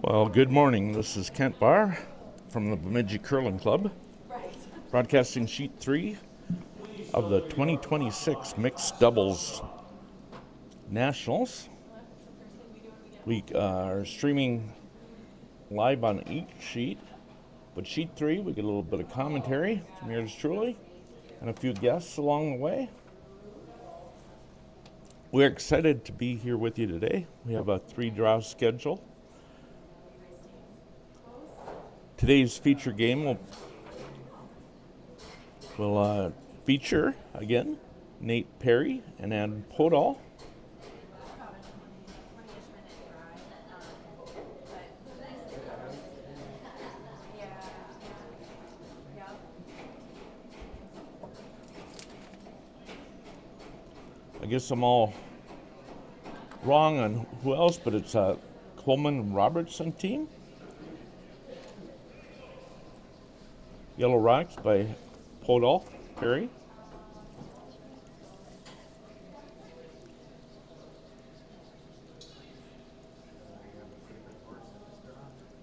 Well, good morning. This is Kent Barr from the Bemidji Curling Club, broadcasting sheet 3 of the 2026 Mixed Doubles Nationals. We are streaming live on each sheet, but sheet 3 we get a little bit of commentary from yours truly and a few guests along the way. We're excited to be here with you today. We have a 3-draw schedule. Today's feature game will feature, again, Nate Parry and Podoll. I guess I'm all wrong on who else, but it's a Coleman and Robertson team. Yellow Rocks by Podoll, Parry.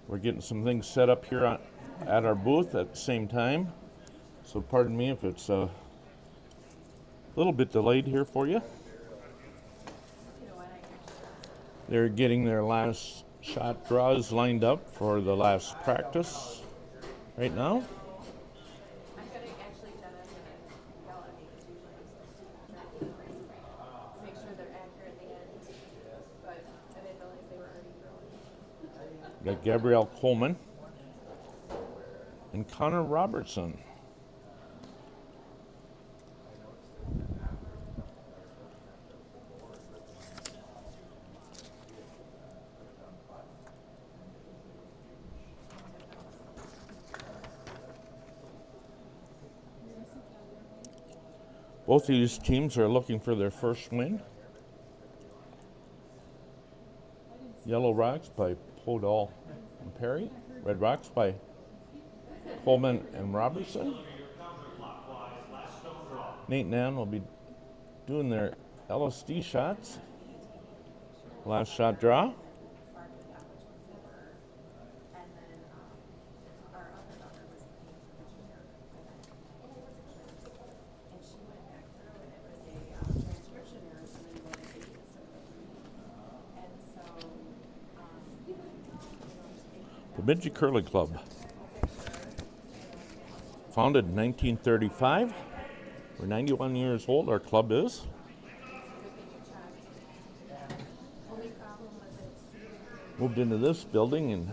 We're getting some things set up here at our booth at the same time, so pardon me if it's a little bit delayed here for you. They're getting their last shot draws lined up for the last practice right now. Got Gabrielle Coleman and Robertson. Both of these teams are looking for their first win. Yellow Rocks by Podoll and Parry. Red Rocks by Coleman and Robertson. Nate and Ann will be doing their LSD shots. Last shot draw. Bemidji Curling Club, founded in 1935. We're 91 years old, our club is. Moved into this building in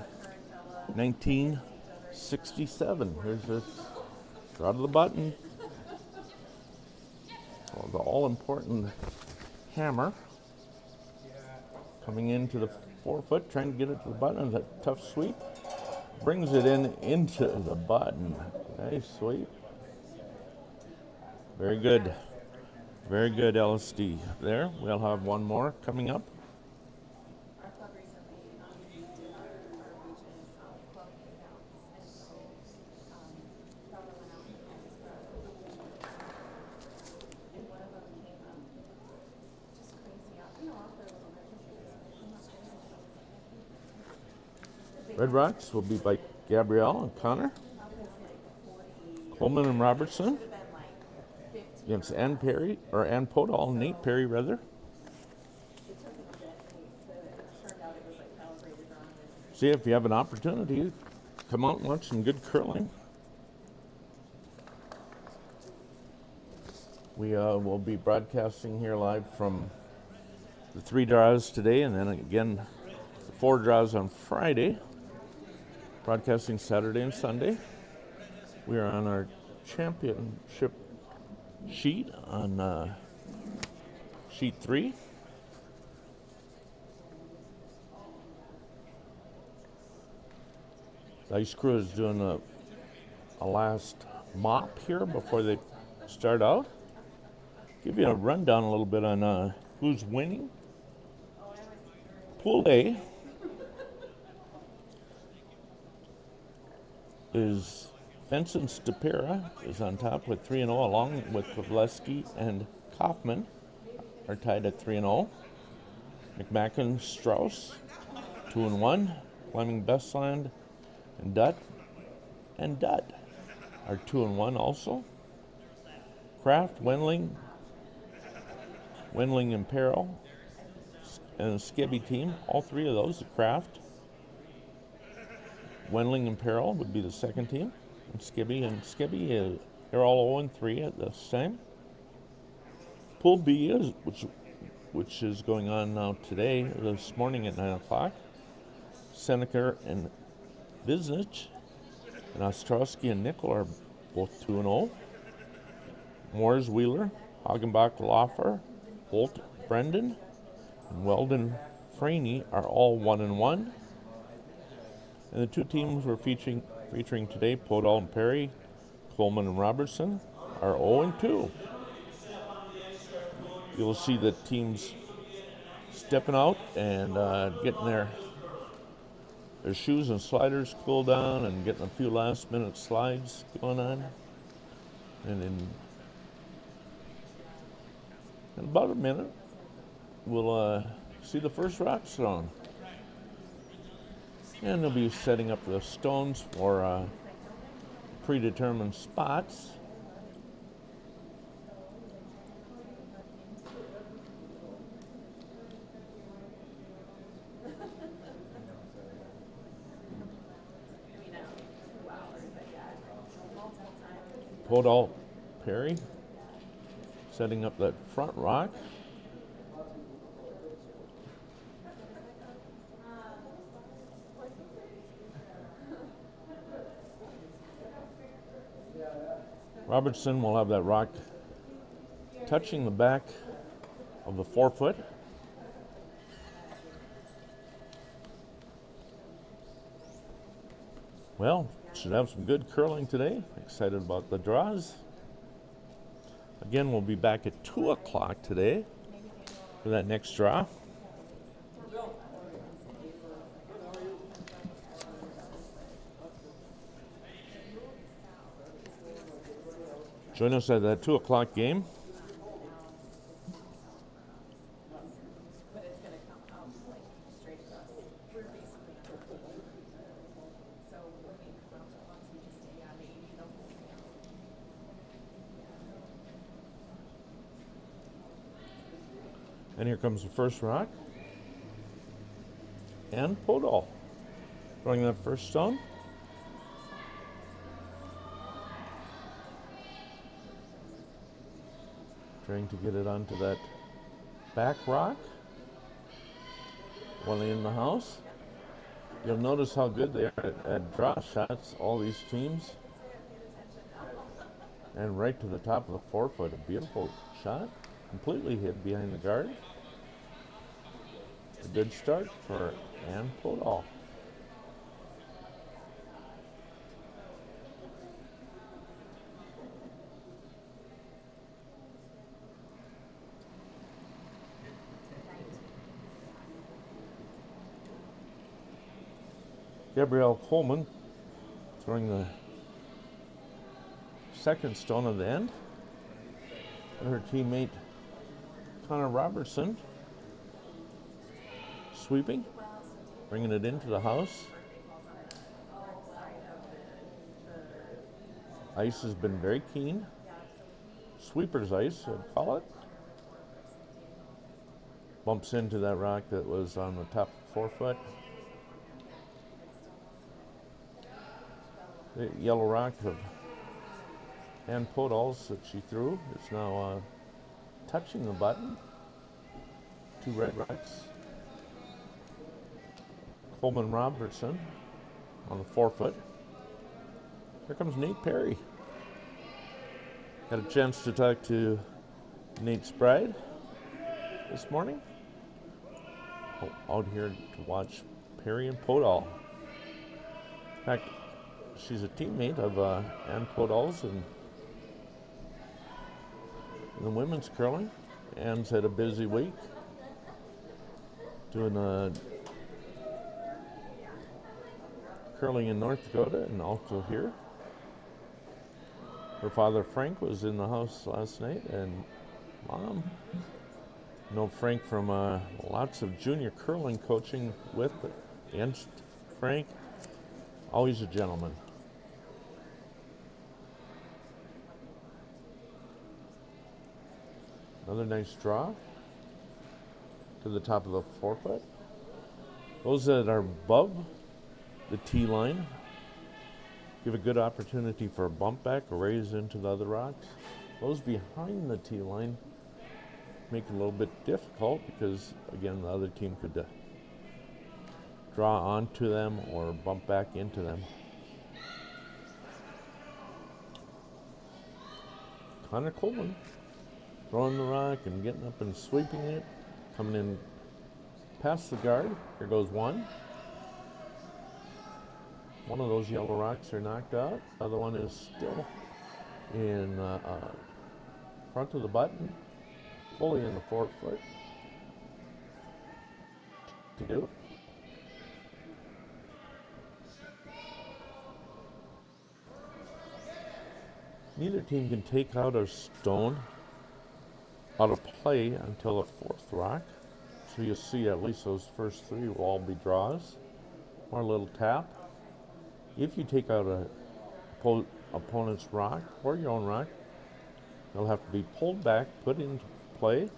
1967. Here's this, out of the button. So the all-important hammer coming into the 4-foot, trying to get it to the button. That tough sweep. Brings it into the button. Nice sweep. Very good. Very good LSD there. We'll have one more coming up. Red Rocks will be by Gabrielle and Connor. Coleman and Robertson against Ann Podoll, Nate Parry rather. See, if you have an opportunity, come out and watch some good curling. We will be broadcasting here live from the 3 draws today, and then again the 4 draws on Friday. Broadcasting Saturday and Sunday. We are on our championship sheet on sheet 3. The ice crew is doing a last mop here before they start out. Give you a rundown a little bit on who's winning. Pool A is Benson Stapera is on top with 3-0, along with Pavleski and Kaufman are tied at 3-0. McMacken Strauss 2-1. Fleming, Bestland, and Dutt are 2-1 also. Kraft, Wendling and Parry, and the Skibby team. All three of those, the Kraft, Wendling and Parry would be the second team. And Skibby, they're all 0-3 at this time. Pool B which is going on now this morning at 9 o'clock. Seneca and Visnich and Ostrowski and Nickel are both 2-0. Moores, Wheeler, Hagenbach, Loffer, Holt, Brendan, and Weldon, Franey are all 1-1. And the two teams we're featuring today, Podoll and Parry, Coleman and Robertson, are 0-2. You'll see the teams stepping out and getting their shoes and sliders cooled down and getting a few last-minute slides going on. And in about a minute, we'll see the first rocks thrown. And they'll be setting up the stones for predetermined spots. Podoll, Parry, setting up that front rock. Robertson will have that rock touching the back of the 4-foot. Well, should have some good curling today. Excited about the draws. Again, we'll be back at 2 o'clock today for that next draw. Join us at that 2 o'clock game. And here comes the first rock. And Podoll throwing that first stone. Trying to get it onto that back rock. One in the house. You'll notice how good they are at draw shots, all these teams. And right to the top of the 4-foot, a beautiful shot. Completely hid behind the guard. A good start for Ann Podoll. Gabrielle Coleman throwing the second stone of the end. And her teammate Connor Robertson sweeping, bringing it into the house. Ice has been very keen. Sweeper's ice, I'd call it. Bumps into that rock that was on the top 4-foot. The yellow rock of Ann Podoll's that she threw is now touching the button. Two red rocks. Coleman Robertson on the 4-foot. Here comes Nate Parry. Got a chance to talk to Nate's bride this morning. Out here to watch Parry and Podoll. In fact, she's a teammate of Ann Podoll's in the women's curling. Ann's had a busy week doing curling in North Dakota and also here. Her father Frank was in the house last night, and Mom, know Frank from lots of junior curling coaching with against Frank, always a gentleman. Another nice draw to the top of the 4-foot. Those that are above the tee line give a good opportunity for a bump back or raise into the other rocks. Those behind the tee line make it a little bit difficult because, again, the other team could draw onto them or bump back into them. Coleman throwing the rock and getting up and sweeping it, coming in past the guard. Here goes one. One of those yellow rocks are knocked out. The other one is still in front of the button, fully in the 4-foot. To do. Neither team can take out a stone out of play until the 4th rock. So you'll see at least those first 3 will all be draws. Or a little tap. If you take out a opponent's rock or your own rock, they'll have to be pulled back, put into play,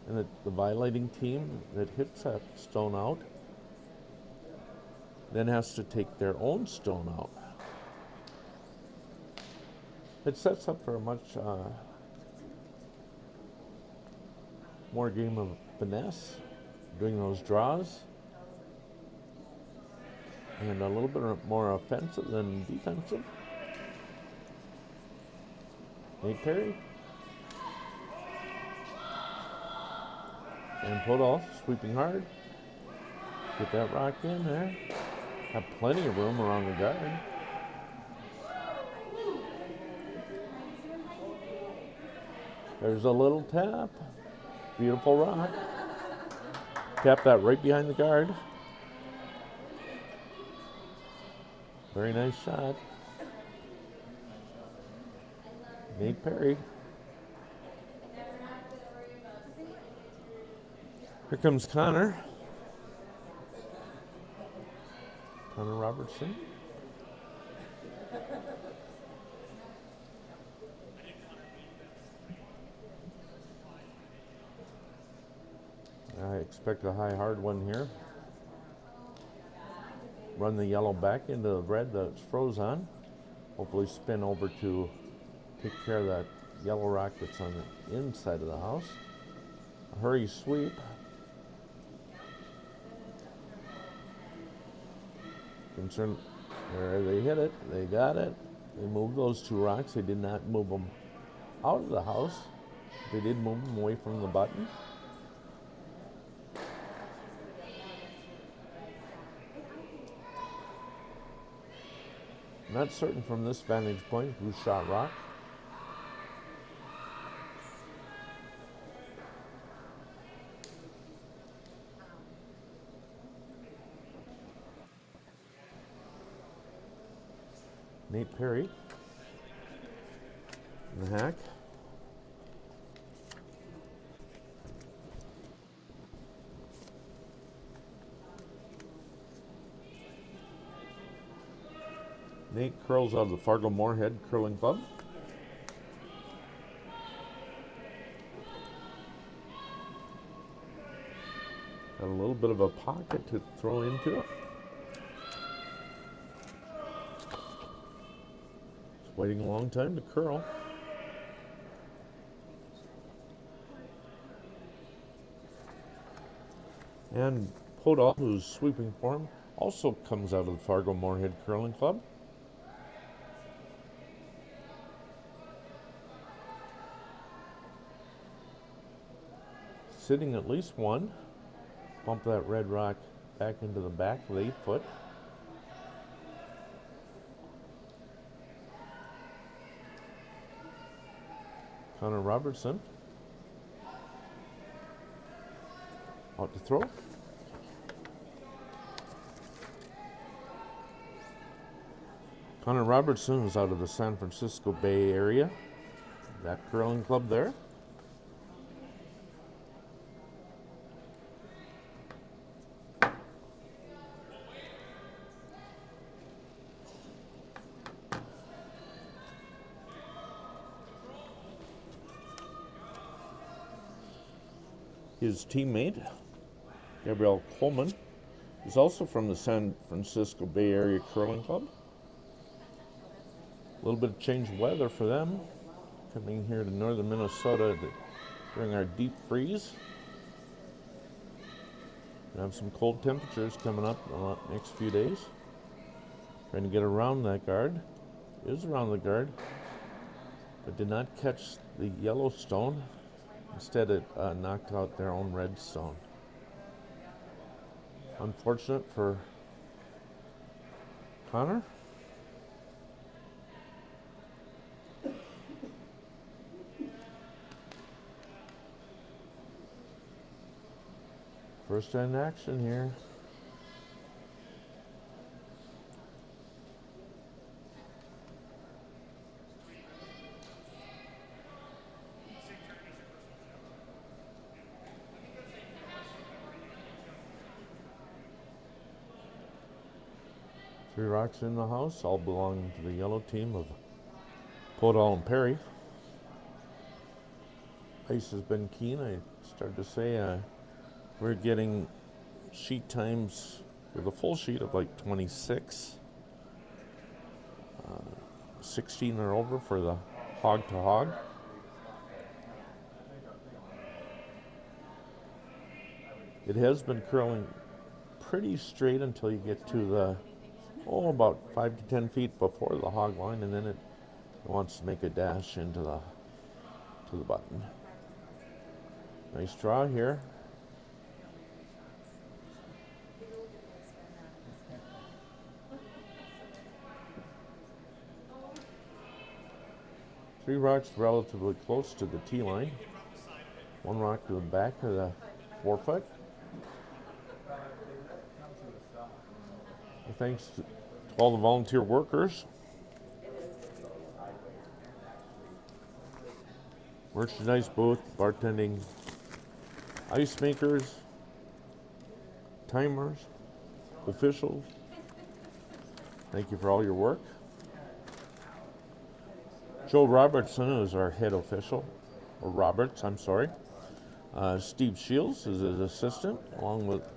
and the violating team that hits that stone out then has to take their own stone out. It sets up for a much more game of finesse, doing those draws, and a little bit more offensive than defensive. Parry and Podoll sweeping hard. Get that rock in there. Have plenty of room around the guard. There's a little tap. Beautiful rock. Tap that right behind the guard. Very nice shot. Parry. Here comes Connor Robertson. I expect a high hard one here. Run the yellow back into the red that's froze on. Hopefully spin over to take care of that yellow rock that's on the inside of the house. A hurry sweep. There, they hit it. They got it. They moved those 2 rocks. They did not move them out of the house. They did move them away from the button. Not certain from this vantage point who shot rock. Parry. The hack. Curls out of the Fargo Moorhead Curling Club. Got a little bit of a pocket to throw into it. It's waiting a long time to curl. And Podoll, who's sweeping for him, also comes out of the Fargo Moorhead Curling Club. Sitting at least one. Bump that red rock back into the back of the 8-foot. Robertson. Out to throw. Robertson is out of the San Francisco Bay Area. That curling club there. His teammate, Gabrielle Coleman, is also from the San Francisco Bay Area Curling Club. A little bit of change of weather for them, coming here to northern Minnesota during our deep freeze. We have some cold temperatures coming up in the next few days. Trying to get around that guard. Is around the guard, but did not catch the yellow stone. Instead, it knocked out their own red stone. Unfortunate for Connor. First in action here. Three rocks in the house, all belonging to the yellow team of Podoll and Parry. Ice has been keen. I started to say we're getting sheet times with a full sheet of like 26. 16 or over for the hog to hog. It has been curling pretty straight until you get to the about 5 to 10 feet before the hog line, and then it wants to make a dash into the button. Nice draw here. Three rocks relatively close to the tee line. One rock to the back of the forefoot. Thanks to all the volunteer workers. Merchandise booth, bartending, ice makers, timers, officials. Thank you for all your work. Joe Robertson is our head official, or Roberts, I'm sorry. Steve Shields is his assistant, along with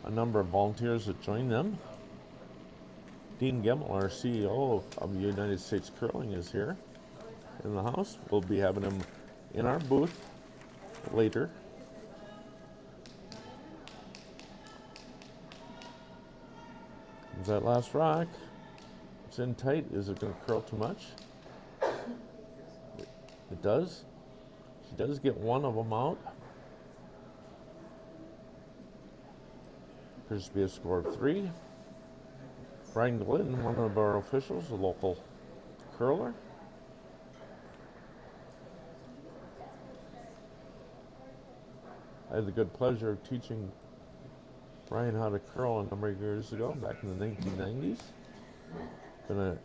a number of volunteers that join them. Dean Gemmel, our CEO of United States Curling, is here in the house. We'll be having him in our booth later. There's that last rock. It's in tight. Is it going to curl too much? It does. She does get one of them out. Appears to be a score of 3. Brian Glidden, one of our officials, a local curler. I had the good pleasure of teaching Brian how to curl a number of years ago, back in the 1990s. Been an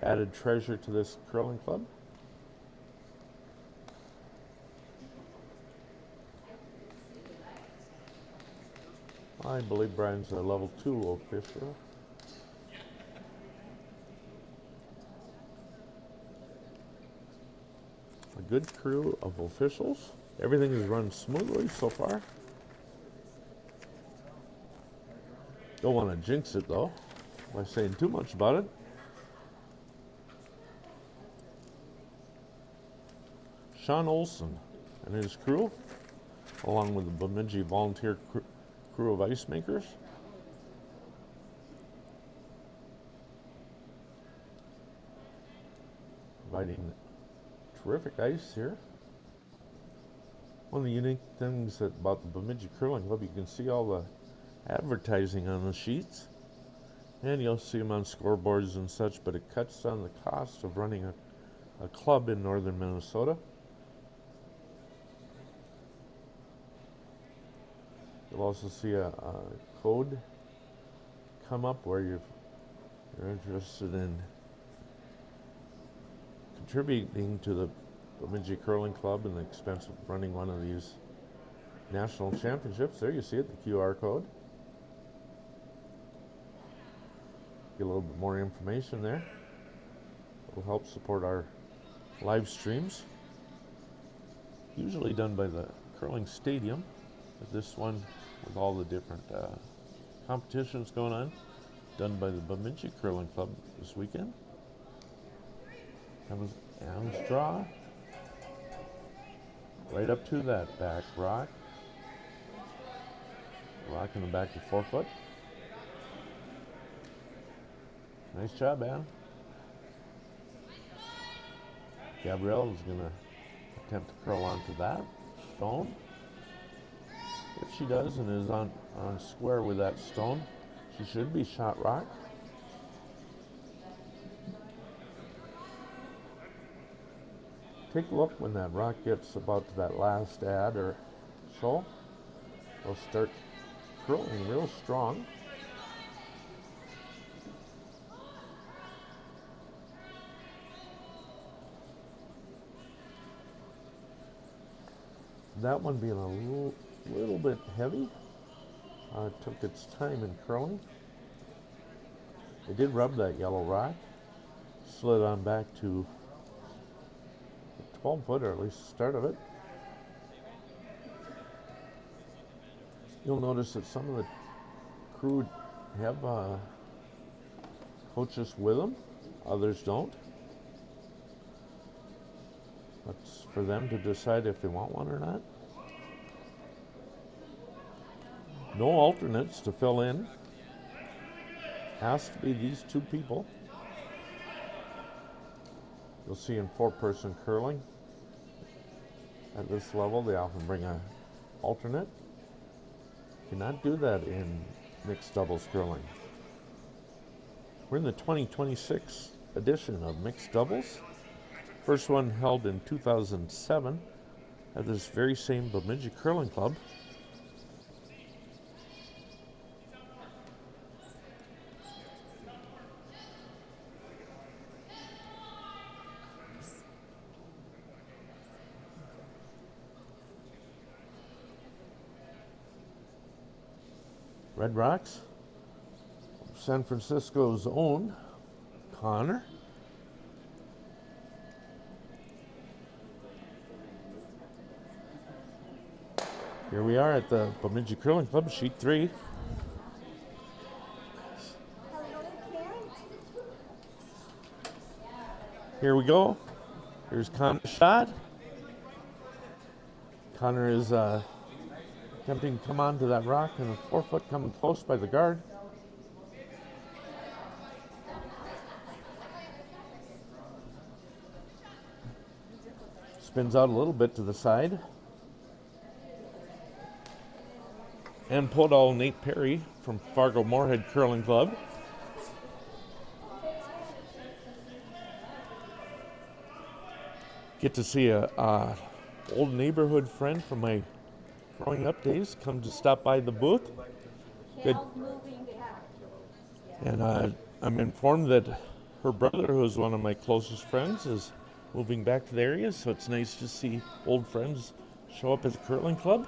added treasure to this curling club. I believe Brian's a level 2 official. A good crew of officials. Everything has run smoothly so far. Don't want to jinx it though by saying too much about it. Sean Olson and his crew, along with the Bemidji volunteer crew of ice makers. Providing terrific ice here. One of the unique things about the Bemidji Curling Club, you can see all the advertising on the sheets, and you'll see them on scoreboards and such, but it cuts down the cost of running a club in northern Minnesota. You'll also see a code come up where you're interested in contributing to the Bemidji Curling Club and the expense of running one of these national championships. There you see it, the QR code. Get a little bit more information there. It will help support our live streams. usually done by the curling stadium, but this one, with all the different competitions going on, done by the Bemidji Curling Club this weekend. Comes Adam's draw, right up to that back rock. Rock in the back to 4 foot. Nice job, Adam. Gabrielle is going to attempt to curl onto that stone. If she does and is on square with that stone, she should be shot rock. Take a look when that rock gets about to that last ad or so. They'll start curling real strong. That one being a little bit heavy, took its time in curling. It did rub that yellow rock, slid on back to 12 foot, or at least the start of it. You'll notice that some of the crew have coaches with them, others don't. That's for them to decide if they want one or not. No alternates to fill in. Has to be these two people. You'll see in 4-person curling, at this level, they often bring an alternate. Cannot do that in mixed doubles curling. We're in the 2026 edition of mixed doubles. First one held in 2007 at this very same Bemidji Curling Club. Red Rocks, San Francisco's own Connor. Here we are at the Bemidji Curling Club, sheet 3. Here we go. Here's Connor's shot. Connor is attempting to come onto that rock, and a 4 foot coming close by the guard. Spins out a little bit to the side. And Podoll Nate Parry from Fargo Moorhead Curling Club. Get to see a old neighborhood friend from my growing up days come to stop by the booth. Good. And I'm informed that her brother, who is one of my closest friends, is moving back to the area, so it's nice to see old friends show up at the curling club.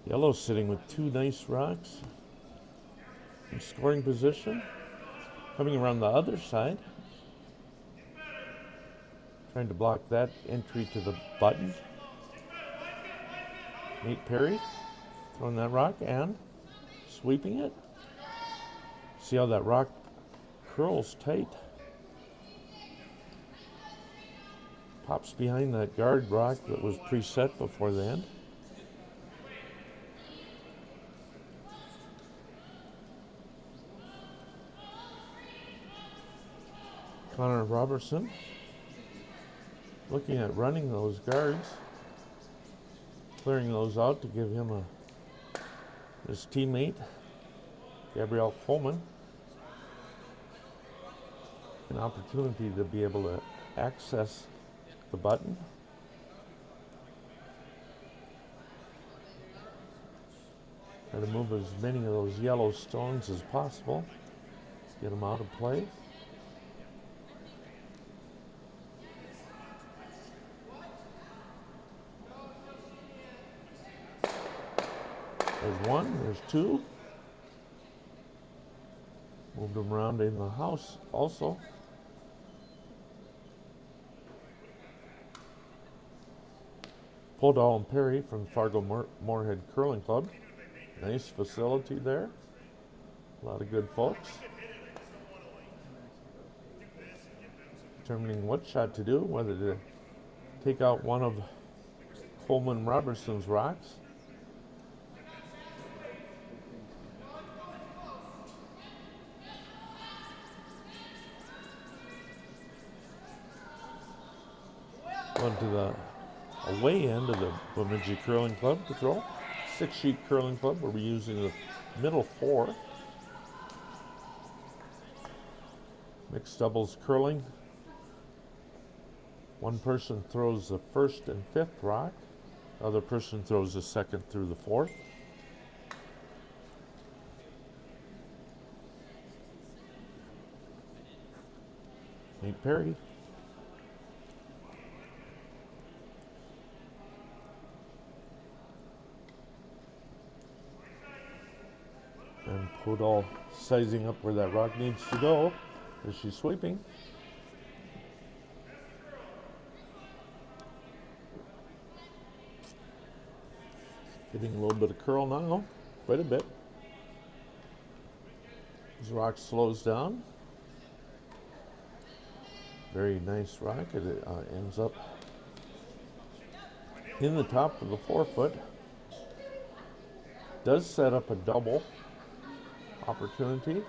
Yellow's sitting with 2 nice rocks in scoring position. Coming around the other side. Trying to block that entry to the button. Nate Parry throwing that rock and sweeping it. See how that rock curls tight. Pops behind that guard rock that was preset before the end. Connor Robertson looking at running those guards, clearing those out to give him his teammate, Gabrielle Coleman, an opportunity to be able to access the button. Try to move as many of those yellow stones as possible, get them out of play. There's 1, there's 2. Moved them around in the house also. Podoll and Parry from the Fargo-Moorhead Curling Club. Nice facility there. A lot of good folks. Determining what shot to do, whether to take out one of Coleman Robertson's rocks. Going to the away end of the Bemidji Curling Club to throw. 6-sheet curling club where we're using the middle 4. Mixed doubles curling. One person throws the 1st and 5th rock. The other person throws the 2nd through the 4th. Meet Parry. And Podoll sizing up where that rock needs to go as she's sweeping. Getting a little bit of curl now, quite a bit. As the rock slows down. Very nice rock. It ends up in the top of the 4-foot. Does set up a double opportunity.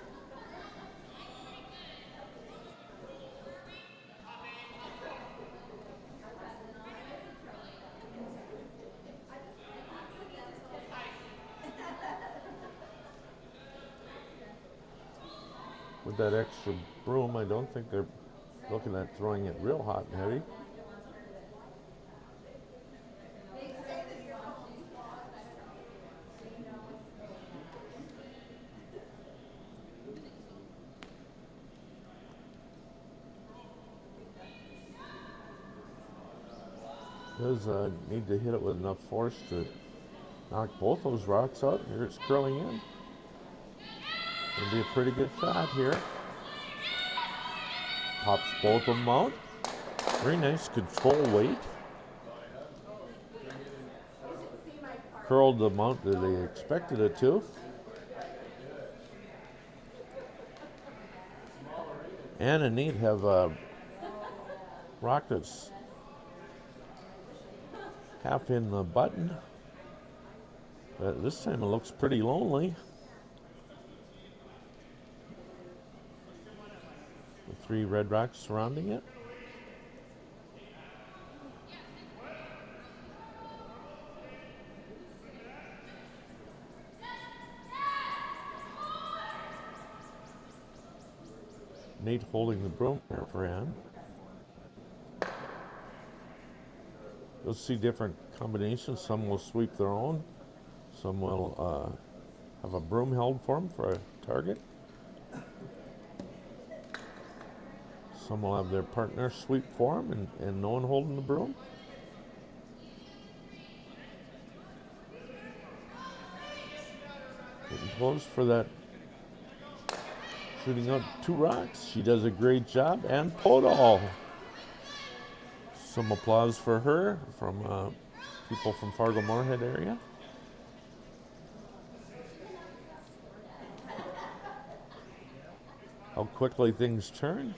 With that extra broom, I don't think they're looking at throwing it real hot and heavy. Does need to hit it with enough force to knock both those rocks out. Here it's curling in. It'll be a pretty good shot here. Pops both of them out. Very nice control weight. Curled the amount that they expected it to. And a need have a rock that's half in the button. But this time it looks pretty lonely. The 3 red rocks surrounding it. Nate holding the broom there for Ann. You'll see different combinations. Some will sweep their own. Some will have a broom held for them for a target. Some will have their partner sweep for them and no one holding the broom. Getting close for that. Shooting out 2 rocks. She does a great job. And Podoll. Some applause for her from people from Fargo-Moorhead area. How quickly things turn.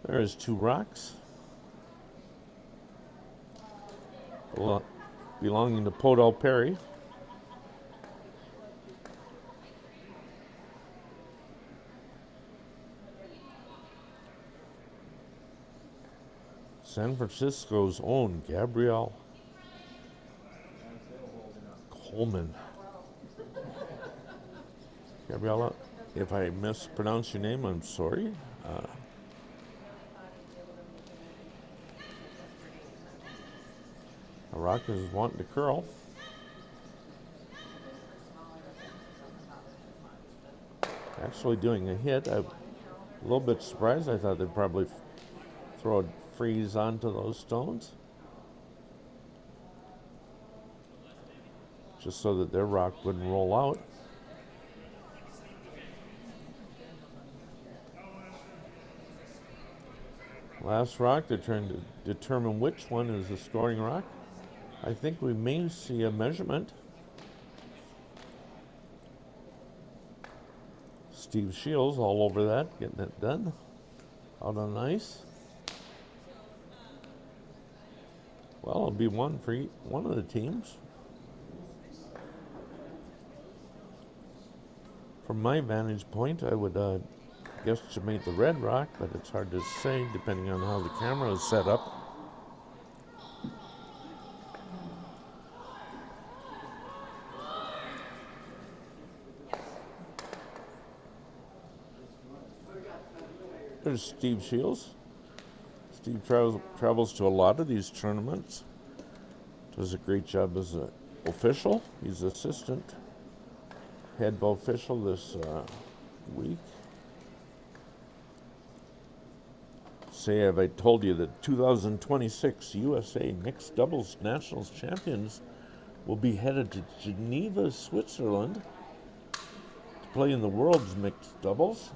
There's 2 rocks. Belonging to Podoll Parry. San Francisco's own Gabrielle Coleman. Gabriella, if I mispronounce your name, I'm sorry. A rock is wanting to curl. Actually doing a hit. I'm a little bit surprised. I thought they'd probably throw a freeze onto those stones. Just so that their rock wouldn't roll out. Last rock, they're trying to determine which one is the scoring rock. I think we may see a measurement. Steve Shields all over that, getting it done. Out on ice. Well, it'll be one for one of the teams. From my vantage point, I would guesstimate the Red Rock, but it's hard to say depending on how the camera is set up. There's Steve Shields. Steve travels to a lot of these tournaments. Does a great job as an official. He's assistant head official this week. Say, have I told you that 2026 USA Mixed Doubles Nationals Champions will be headed to Geneva, Switzerland to play in the World's Mixed Doubles.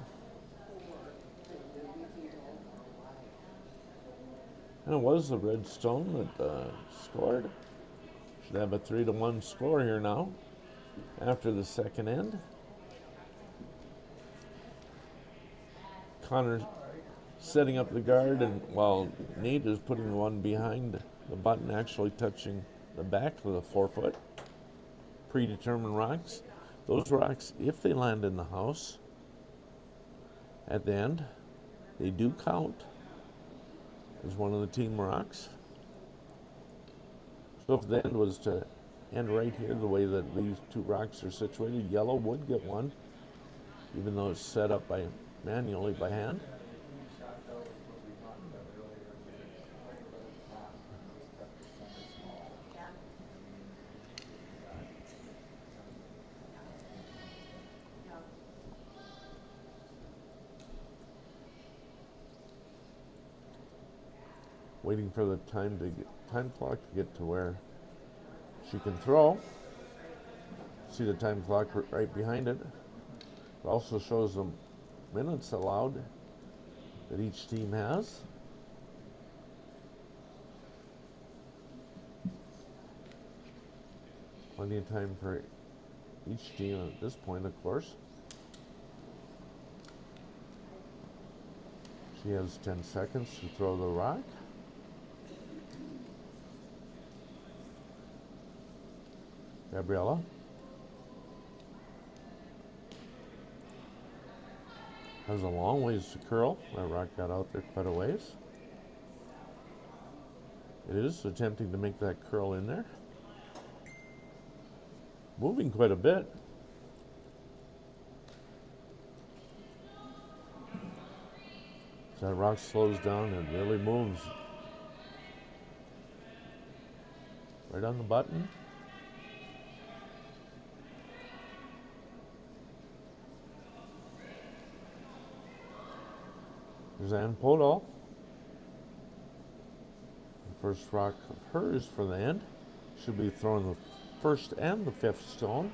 And it was the Redstone that scored. Should have a 3-1 score here now after the second end. Connor setting up the guard, and while Nate is putting the one behind the button, actually touching the back with a 4-foot. Predetermined rocks. Those rocks, if they land in the house at the end, they do count as one of the team rocks. So if the end was to end right here, the way that these two rocks are situated, yellow would get one, even though it's set up manually by hand. Waiting for the time clock to get to where she can throw. See the time clock right behind it. It also shows the minutes allowed that each team has. Plenty of time for each team at this point, of course. She has 10 seconds to throw the rock. Gabriella. Has a long ways to curl. That rock got out there quite a ways. It is attempting to make that curl in there. Moving quite a bit. As that rock slows down, it really moves. Right on the button. There's Podoll. The first rock of hers for the end. Should be throwing the first and the fifth stone.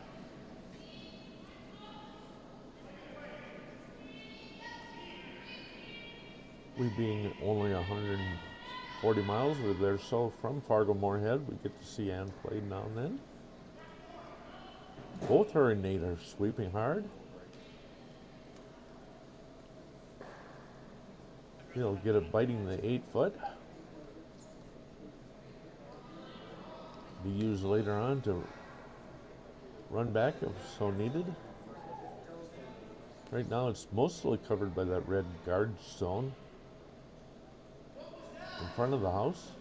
We being only 140 miles or so from Fargo-Moorhead, we get to see Ann play now and then. Both her and Nate are sweeping hard. He'll get it biting the 8-foot. Be used later on to run back if so needed. Right now it's mostly covered by that red guard stone in front of the house.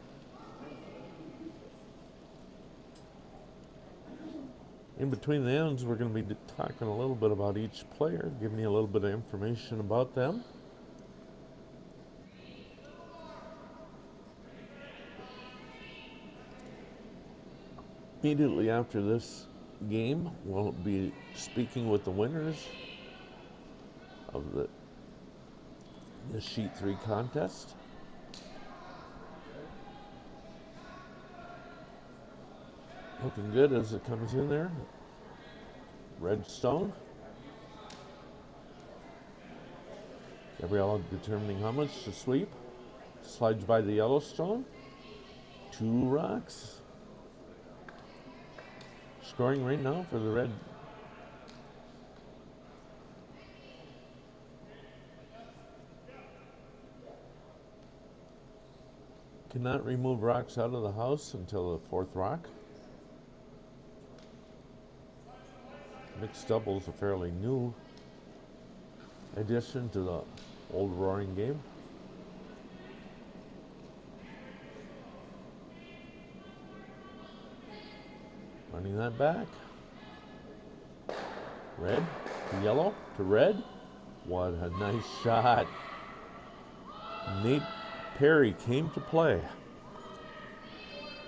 In between the ends, we're going to be talking a little bit about each player, giving you a little bit of information about them. Immediately after this game, we'll be speaking with the winners of the Sheet 3 contest. Looking good as it comes in there. Red stone. Gabriella determining how much to sweep. Slides by the yellow stone. 2 rocks. scoring right now for the Red. Cannot remove rocks out of the house until the fourth rock. Mixed doubles, a fairly new addition to the old roaring game. Running that back. Red to yellow to red. What a nice shot. Parry came to play.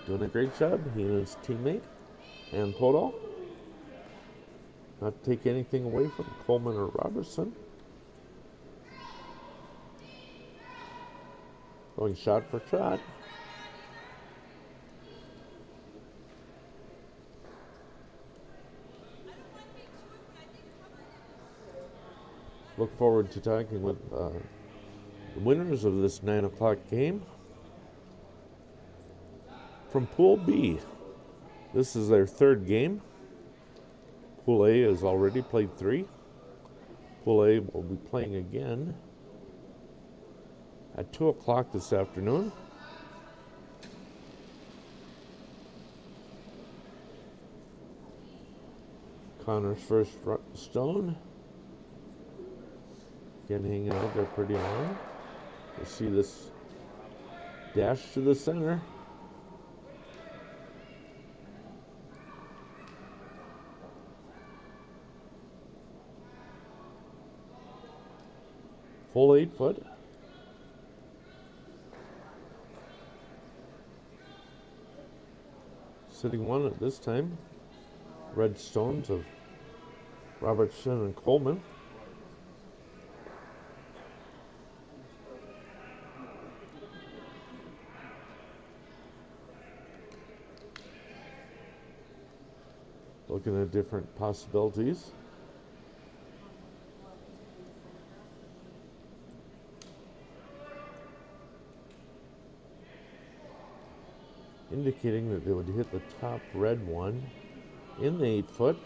Doing a great job, he and his teammate. And Podoll. Not to take anything away from Coleman or Robertson. Going shot for shot. Look forward to talking with the winners of this 9 o'clock game. From Pool B, this is their third game. Pool A has already played 3. Pool A will be playing again at 2 o'clock this afternoon. Connor's first stone. Again, hanging out there pretty long. You see this dash to the center. Full 8 foot. Sitting one at this time. Red stones of Robertson and Coleman. Looking at different possibilities. Indicating that they would hit the top red one in the 8 foot.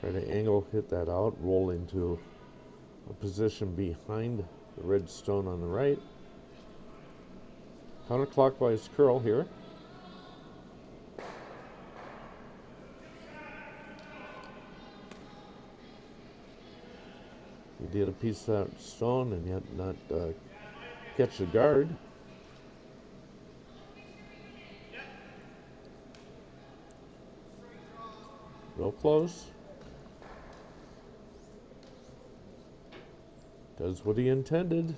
Try to angle, hit that out, roll into a position behind the red stone on the right. Counterclockwise curl here. He did a piece of that stone and yet not catch the guard. Real close. Does what he intended.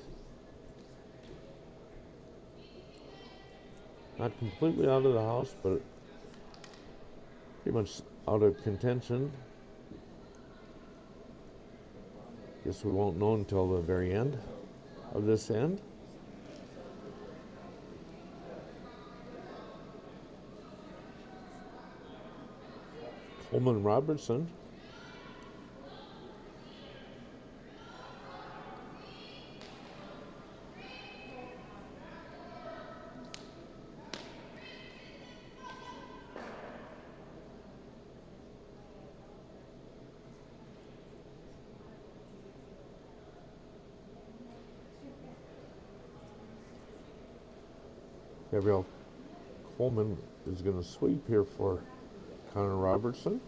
Not completely out of the house, but pretty much out of contention. Guess we won't know until the very end of this end. Coleman Robertson. Gabriel Coleman is going to sweep here for Connor Robertson.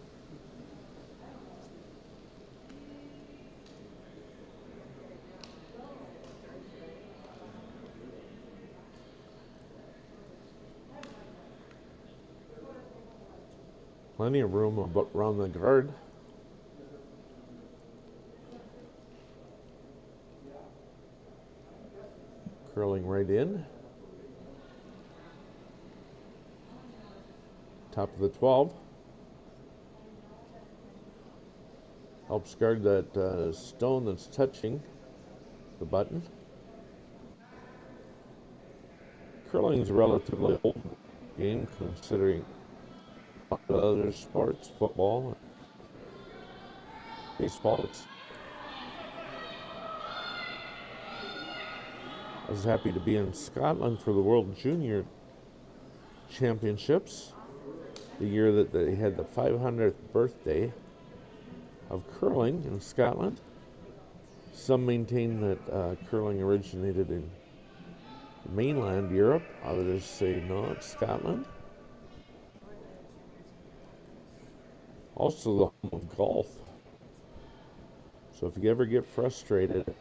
Plenty of room around the guard. Curling right in. Top of the 12. Helps guard that stone that's touching the button. Curling is a relatively old game considering other sports, football, baseball. I was happy to be in Scotland for the World Junior Championships, the year that they had the 500th birthday of curling in Scotland. Some maintain that curling originated in mainland Europe. Others say no, it's Scotland. Also the home of golf. So if you ever get frustrated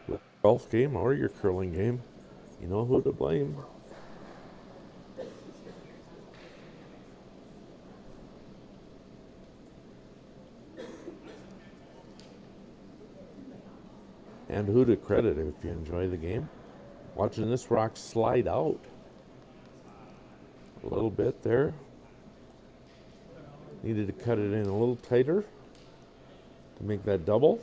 with a golf game or your curling game, you know who to blame. And who to credit if you enjoy the game. Watching this rock slide out a little bit there. Needed to cut it in a little tighter to make that double.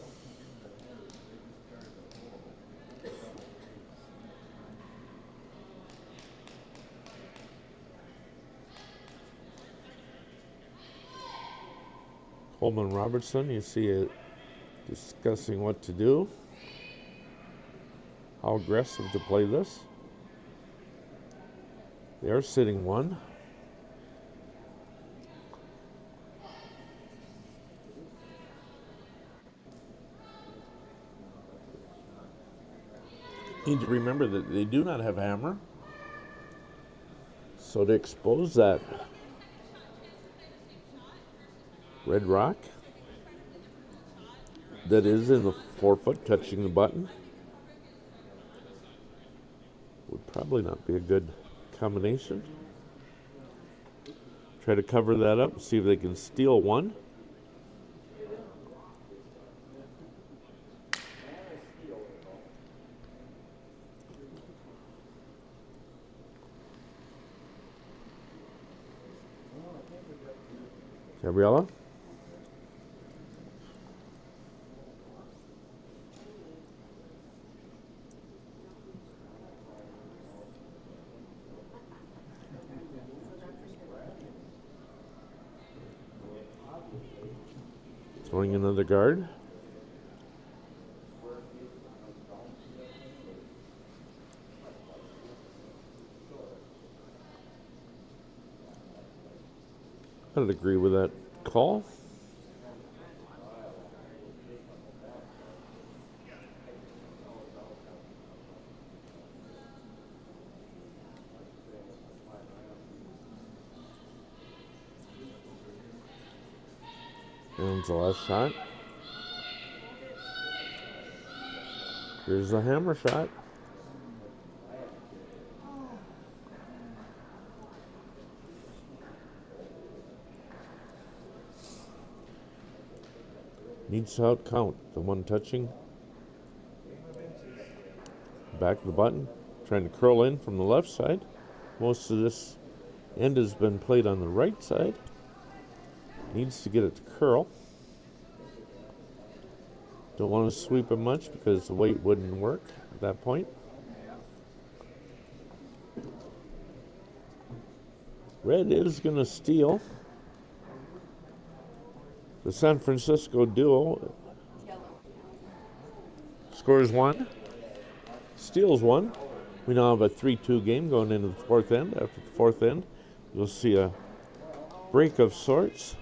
Coleman Robertson, you see it discussing what to do. How aggressive to play this. They are sitting one. Need to remember that they do not have hammer. So to expose that red rock that is in the forefoot touching the button would probably not be a good combination. Try to cover that up and see if they can steal one. Gabriella. Throwing another guard. I'd agree with that call. And the last shot. Here's the hammer shot. Needs to out count the one touching. Back of the button. Trying to curl in from the left side. Most of this end has been played on the right side. Needs to get it to curl. Don't want to sweep it much because the weight wouldn't work at that point. Red is going to steal. The San Francisco duo scores one, steals one. We now have a 3-2 game going into the fourth end. After the fourth end, you'll see a break of sorts.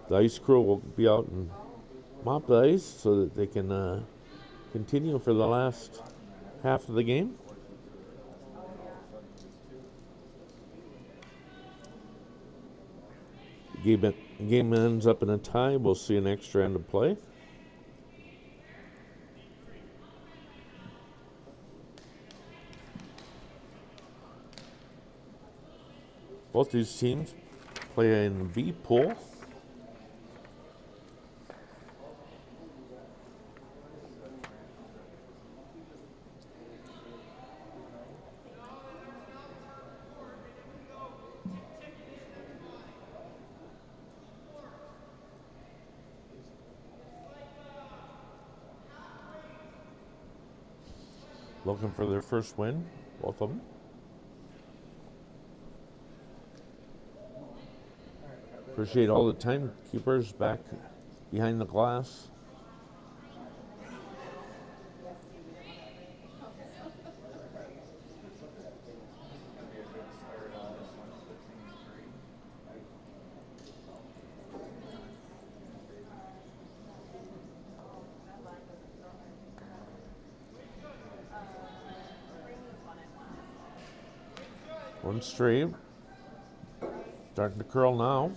The ice crew will be out and mop the ice so that they can continue for the last half of the game. Game ends up in a tie. We'll see an extra end of play. Both these teams play in the B pool. Looking for their first win, both of them. Appreciate all the timekeepers back behind the glass. One straight. Starting to curl now.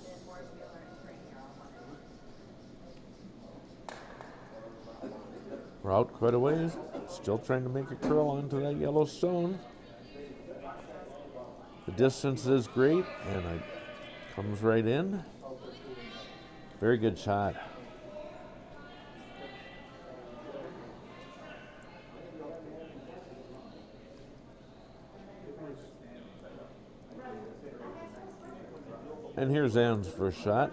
We're out quite a ways. Still trying to make a curl onto that yellow stone. The distance is great, and it comes right in. Very good shot. And here's Ann's first shot.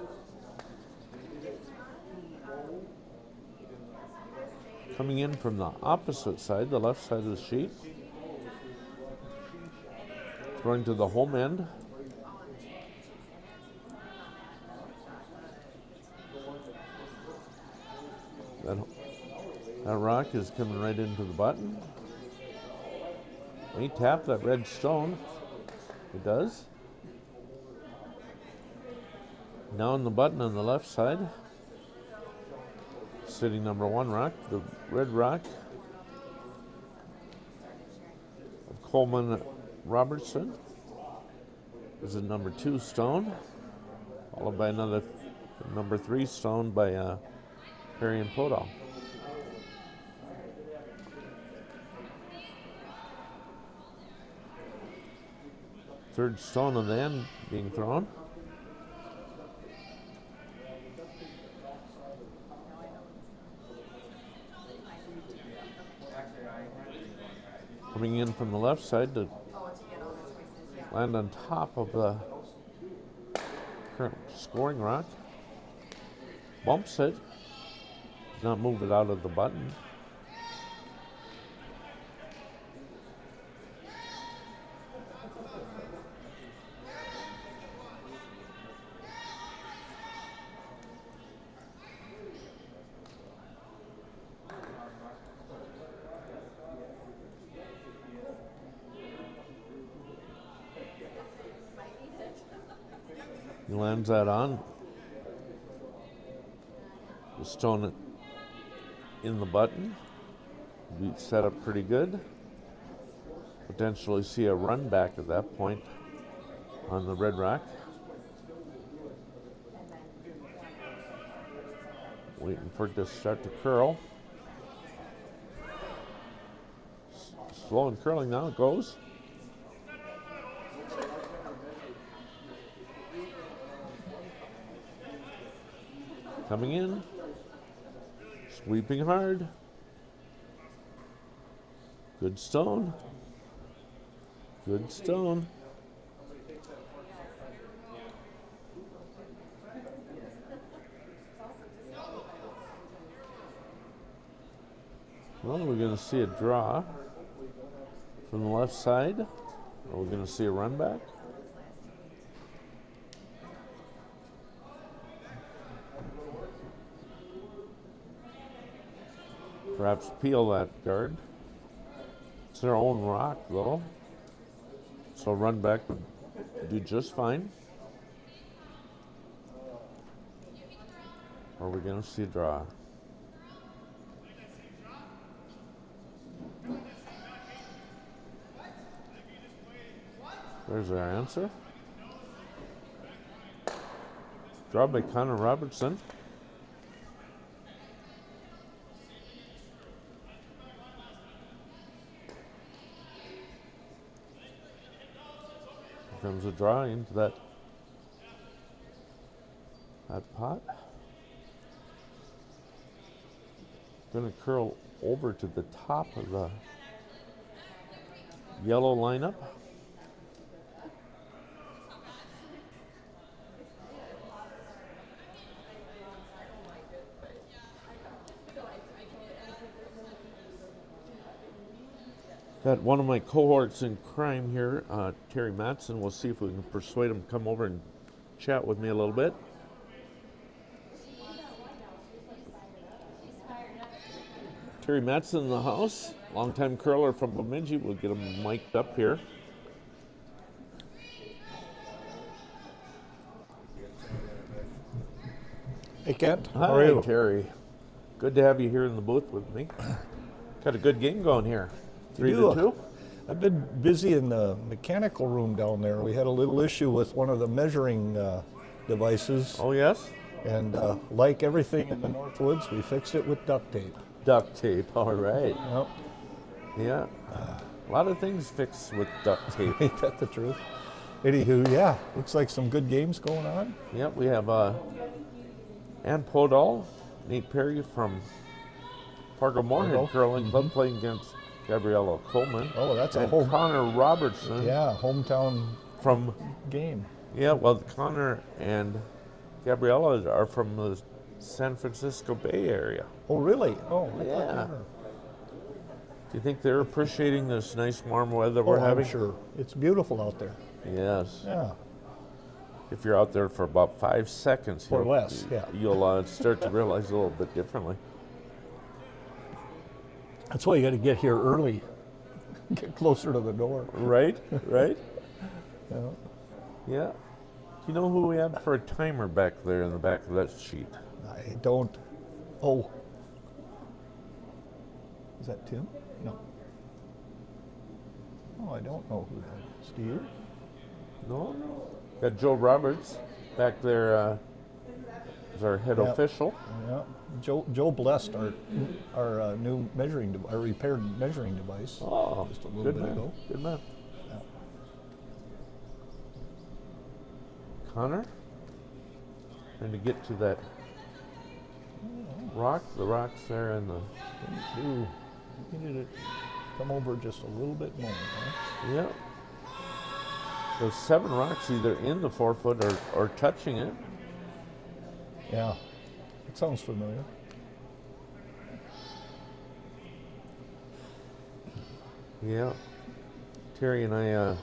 Coming in from the opposite side, the left side of the sheet. Throwing to the home end. That rock is coming right into the button. May tap that red stone. It does. Now on the button on the left side. Sitting number 1 rock, the red rock of Coleman Robertson. This is number 2 stone, followed by another number 3 stone by Parry and Podoll. Third stone on the end being thrown. Coming in from the left side to land on top of the current scoring rock. Bumps it. Does not move it out of the button. He lands that on. The stone in the button. We set up pretty good. Potentially see a run back at that point on the red rock. Waiting for it to start to curl. Slow and curling now, it goes. Coming in, sweeping hard. Good stone. Good stone. Well, we're going to see a draw from the left side, or we're going to see a run back. Perhaps peel that guard. It's their own rock, though, so run back would do just fine. Or we're going to see a draw. There's our answer. Draw by Connor Robertson. Here comes a draw into that pot. Going to curl over to the top of the yellow lineup. Got one of my cohorts in crime here, Terry Matson. We'll see if we can persuade him to come over and chat with me a little bit. Terry Matson in the house, longtime curler from Bemidji. We'll get him mic'd up here. Hey, Kent. Hi, how are you? Terry. Good to have you here in the booth with me. Got a good game going here. 3-2. I've been busy in the mechanical room down there. We had a little issue with one of the measuring devices. Oh, yes? And like everything in the Northwoods, we fixed it with duct tape. Duct tape, all right. Yep. Yeah. A lot of things fixed with duct tape. Ain't that the truth? Anywho, yeah, looks like some good games going on. Yep, we have Ann Podoll, Nate Parry from Fargo Moorhead Curling Club playing against Gabriella Coleman. Oh, that's a and whole Connor Robertson. Yeah, hometown From game. Yeah, well, Connor and Gabriella are from the San Francisco Bay Area. Oh, really? Oh, I thought Yeah. they were. Do you think they're appreciating this nice warm weather we're having? I'm sure. It's beautiful out there. Yes. Yeah. If you're out there for about 5 seconds, Or less, yeah. you'll start to realize a little bit differently. That's why you got to get here early. Get closer to the door. Right? Right? Yeah. Yeah. Do you know who we have for a timer back there in the back of that sheet? I don't. Oh. Is that Tim? No. Oh, I don't know who that is. Do you? No. Got Joe Roberts back there as our head Yep. official. Yeah. Joe blessed our new our repaired measuring device. Oh, just a little good bit man. ago. Good man. Yeah. Connor, trying to get to that rock. The rock's there in the. You need to come over just a little bit more. Huh? Yeah. There's 7 rocks either in the 4 foot or touching it. Yeah. It sounds familiar. Yeah. Terry and I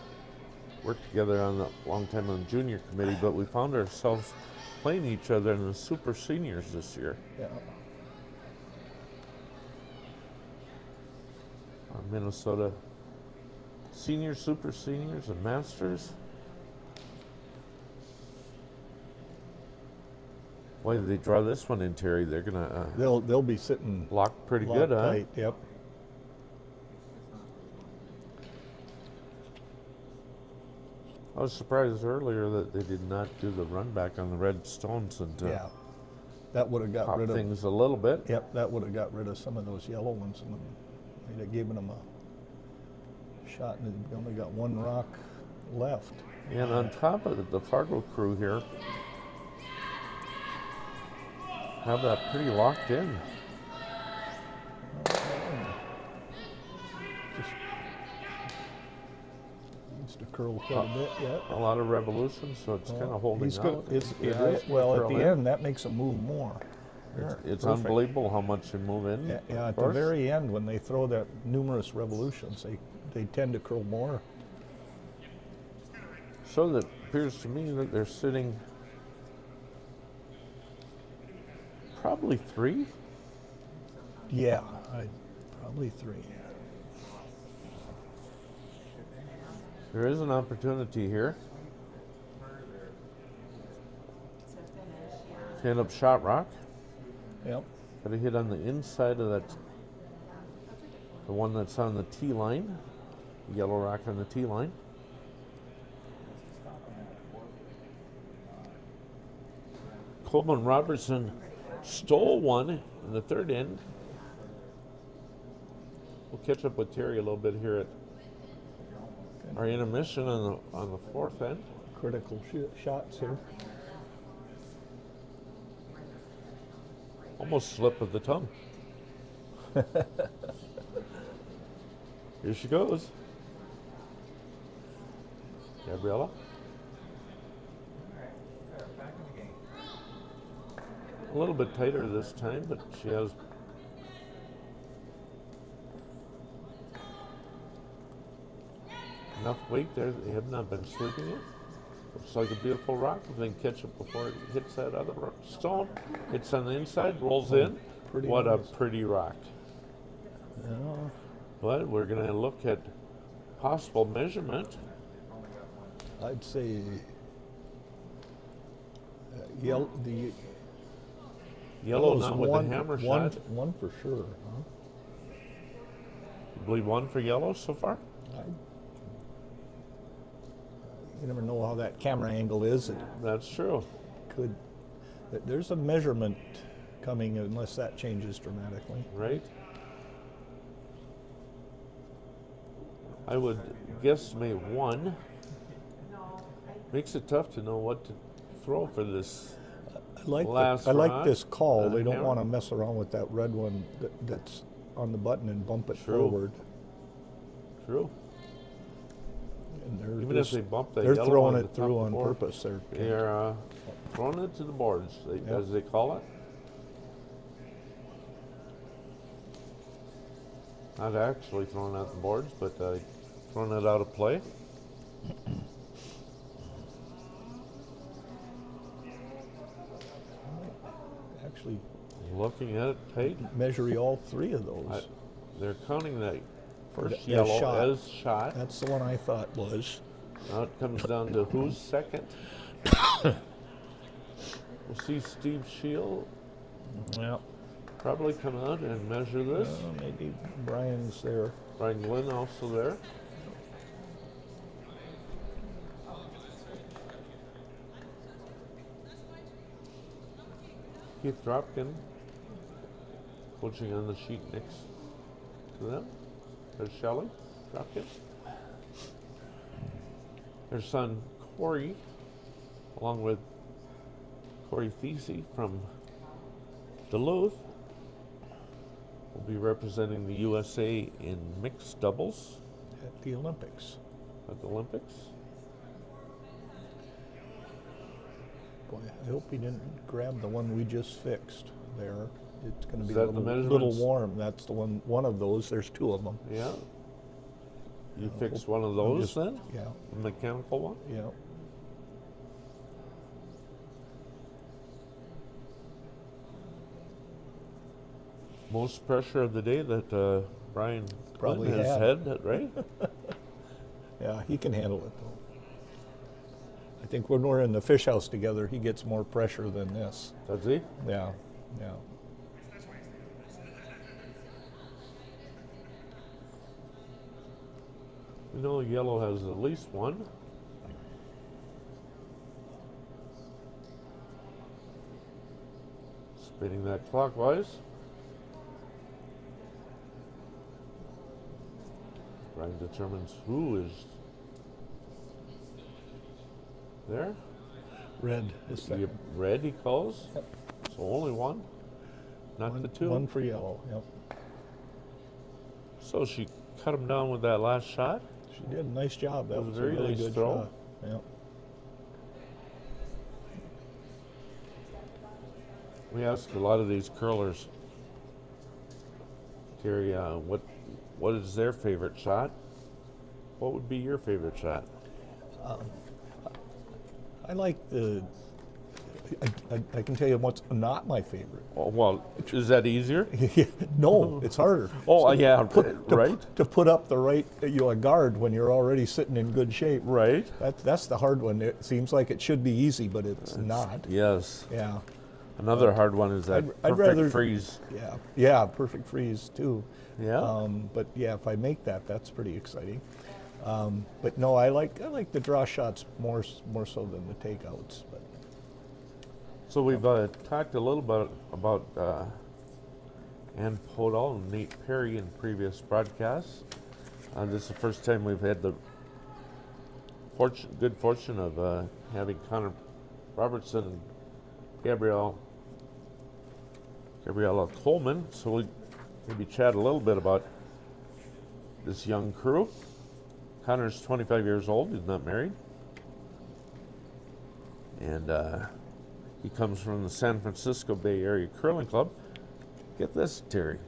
worked together on a long time on the junior committee, but we found ourselves playing each other in the super seniors this year. Yeah. Minnesota seniors, super seniors, and masters. Boy, did they draw this one in, Terry. They're gonna They'll be sitting block pretty locked good, huh? tight. Yep. I was surprised earlier that they did not do the run back on the red stones and Yeah. That would have got pop rid of things a little bit. Yep, that would have got rid of some of those yellow ones, and they'd have given them a shot, and they've only got one rock left. And on top of it, the Fargo crew here have that pretty locked in. Just needs to curl quite a bit yet. A lot of revolution, so it's kind of holding out. Well, at Curl the in. end, that makes them move more. It's Perfect. unbelievable how much you move in. Yeah, of at the course. very end, when they throw that numerous revolutions, they tend to curl more. So that appears to me that they're sitting probably 3. Yeah, probably 3. There is an opportunity here to end up shot rock. Yep. Got to hit on the inside of that, the one that's on the tee line, yellow rock on the tee line. Coleman Robertson stole one in the 3rd end. We'll catch up with Terry a little bit here at our intermission on the 4th end. Critical shots here. Almost slip of the tongue. Here she goes. Gabriella. A little bit tighter this time, but she has enough weight there. They have not been sleeping it. Looks like a beautiful rock. And then catch it before it hits that other stone. Hits on the inside, rolls in. Pretty What nice. a pretty rock. Yeah. But we're going to look at possible measurement. I'd say the Yellow, yellow's not with the hammer shot. One for sure. Huh? You believe 1 for yellow so far? You never know how that camera angle is. It That's true. could. There's a measurement coming unless that changes dramatically. Right? I would guesstimate 1. Makes it tough to know what to throw for this. I like Last I like rock, this call. They don't hammer. want to mess around with that red one that's on the button and bump it True. forward. True. And they're Even if just- they bump the they're yellow throwing on it the top through of on the board, purpose. They're throwing it to the boards, as they call it. Not actually throwing out the boards, but throwing it out of play. Actually Looking at it, Pete, measure all 3 of those. they're counting that first As yellow shot. as shot. That's the one I thought was. Now it comes down to who's second. We'll see Steve Shield Yeah. probably come out and measure this. Maybe Brian's there. Brian Glynn also there. Keith Dropkin coaching on the sheet next to them. There's Shelley Dropkin. Their son Corey, along with Corey Thiese from Duluth, will be representing the USA in mixed doubles At the Olympics. at the Olympics. Boy, I hope he didn't grab the one we just fixed there. It's going to be Is a that the little measurements? warm. That's the one of those. There's 2 of them. Yeah. You fix one of those just- then? Yeah, A mechanical one? yeah. Most pressure of the day that Brian Probably Glynn has had, right? Yeah, he can handle it though. I think when we're in the fish house together, he gets more pressure than this. Does he? Yeah, yeah. You know, yellow has at least one. Spinning that clockwise. Brian determines who is there. Red is The second. red he calls. Yep. So only one, not the 2. One for yellow, yep. So she cut him down with that last shot. She did a nice job. That It was was a a very really nice good throw. shot. Yep. We ask a lot of these curlers, Terry, what is their favorite shot? What would be your favorite shot? I like the. I can tell you what's not my favorite. Oh, well, is that easier? No, it's harder. Oh, yeah, To- right, To put up the right guard when you're already sitting in good shape. right. That's the hard one. It seems like it should be easy, but it's not. Yes. Yeah, Another hard one is that I'd perfect rather- freeze. yeah, perfect freeze too. Yeah. But yeah, if I make that, that's pretty exciting. But no, I like the draw shots more so than the takeouts. But So we've talked a little bit about Ann Podoll and Nate Parry in previous broadcasts. This is the first time we've had the good fortune of having Connor Robertson and Gabriella Coleman. So we maybe chat a little bit about this young crew. Connor's 25 years old. He's not married. And he comes from the San Francisco Bay Area Curling Club. Get this, Terry.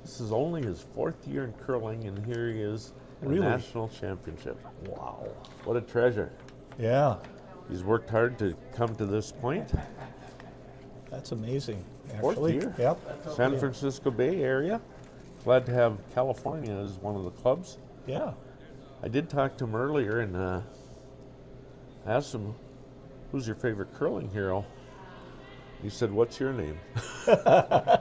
This is only his 4th year in curling, and here he is in Really? a national championship. wow, What a treasure. yeah, He's worked hard to come to this point. that's amazing. Fourth Actually, year? yep. San Francisco Bay Area. Glad to have California as one of the clubs. Yeah. I did talk to him earlier and asked him, who's your favorite curling hero? He said, what's your name?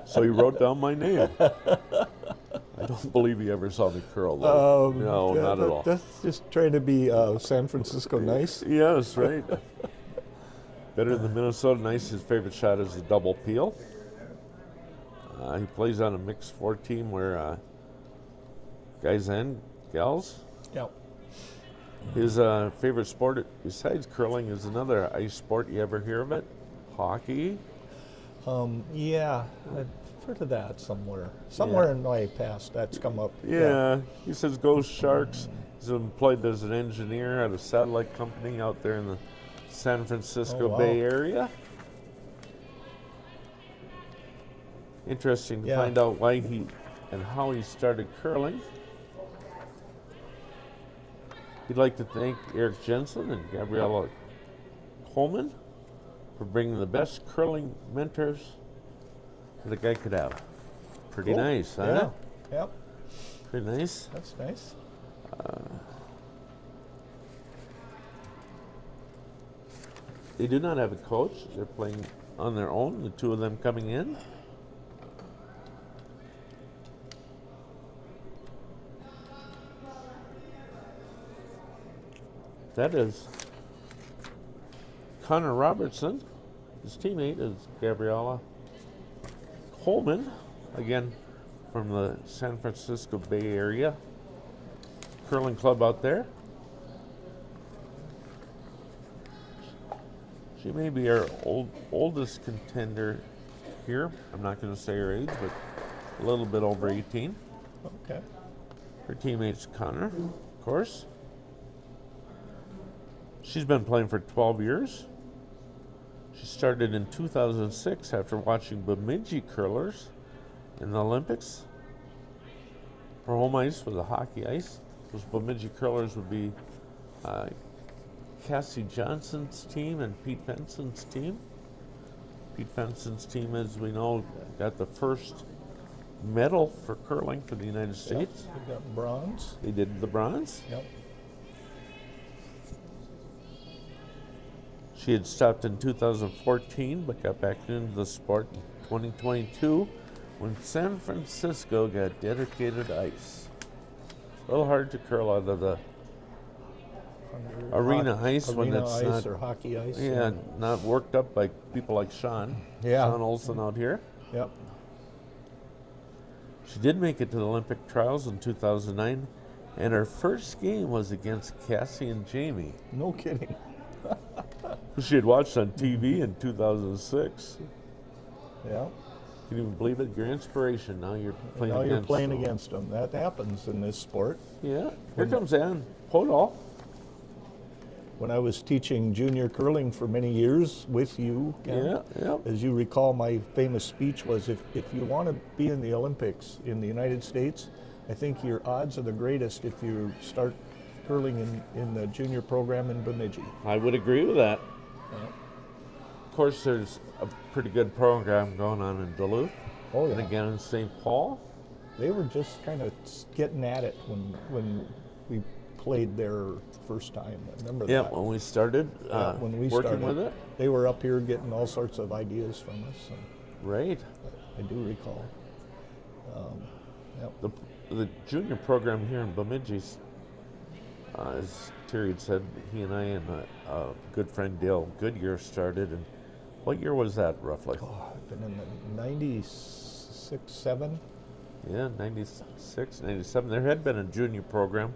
So he wrote down my name. I I don't believe he ever saw me curl, though. No, not at all. That's just trying to be San Francisco nice. Yes, right. Better than Minnesota nice. His favorite shot is a double peel. He plays on a mixed 4 team where guys and gals. Yep. His favorite sport besides curling is another ice sport. You ever hear of it? Hockey. Yeah, I've heard of that somewhere. Somewhere in my past, that's come up. Yeah, he says go Sharks. He's employed as an engineer at a satellite company out there in the San Francisco Bay Area. Interesting to find out why he and how he started curling. He'd like to thank Eric Jensen and Gabriella Coleman for bringing the best curling mentors that a guy could have. Pretty nice, huh? Yeah. Yep. Pretty nice. That's nice. They do not have a coach. They're playing on their own, the 2 of them coming in. That is Connor Robertson. His teammate is Gabriella Coleman, again from the San Francisco Bay Area curling club out there. She may be our oldest contender here. I'm not going to say her age, but a little bit over 18. Okay. Her teammate's Connor, of course. She's been playing for 12 years. She started in 2006 after watching Bemidji curlers in the Olympics. Her home ice was a hockey ice. Those Bemidji curlers would be Cassie Johnson's team and Pete Fenson's team. Pete Fenson's team, as we know, got the first medal for curling for the United States. They got bronze. They did the bronze. Yep. She had stopped in 2014, but got back into the sport in 2022 when San Francisco got dedicated ice. A little hard to curl out of the arena ice when it's ice not, or hockey ice. yeah, not worked up by people like Sean. Yeah. Sean Olsen out here. Yep. She did make it to the Olympic trials in 2009, and her first game was against Cassie and Jamie, No kidding. who she had watched on TV in 2006. Yeah. Can you believe it? Your inspiration. Now you're playing Now against you're playing them. against them. That happens in this sport. Yeah. Here comes Ann Podoll. When I was teaching junior curling for many years with you, Ken, Yeah. as you recall, my famous speech was, if you want to be in the Olympics in the United States, I think your odds are the greatest if you start curling in the junior program in Bemidji. I would agree with that. Yeah. Of course, there's a pretty good program going on in Duluth. Oh, yeah. And again in St. Paul. They were just kind of getting at it when we played there first time. I remember Yeah, that. when we started When we working started, with it. they were up here getting all sorts of ideas from us. And Right. I do recall. Yep. The junior program here in Bemidji, as Terry had said, he and I and a good friend Dale Goodyear started. And what year was that roughly? Oh, I've been in the 96, 7. Yeah, 96, 97. There had been a junior program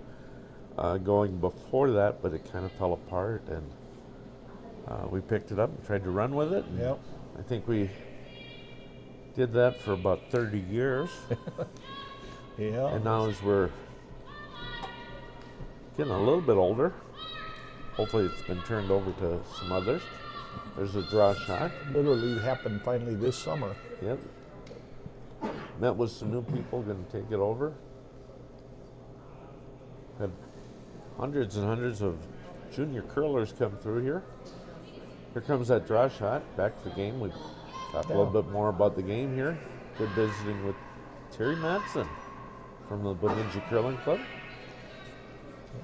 going before that, but it kind of fell apart, and we picked it up and tried to run with it. And Yep. I think we did that for about 30 years. Yeah. And now as we're getting a little bit older, hopefully it's been turned over to some others. There's a draw shot. Literally happened finally this summer. Yep. Met with some new people, going to take it over. Had hundreds and hundreds of junior curlers come through here. Here comes that draw shot. Back to the game. We talk a little bit more about the game here. Good visiting with Terry Madsen from the Bemidji Curling Club.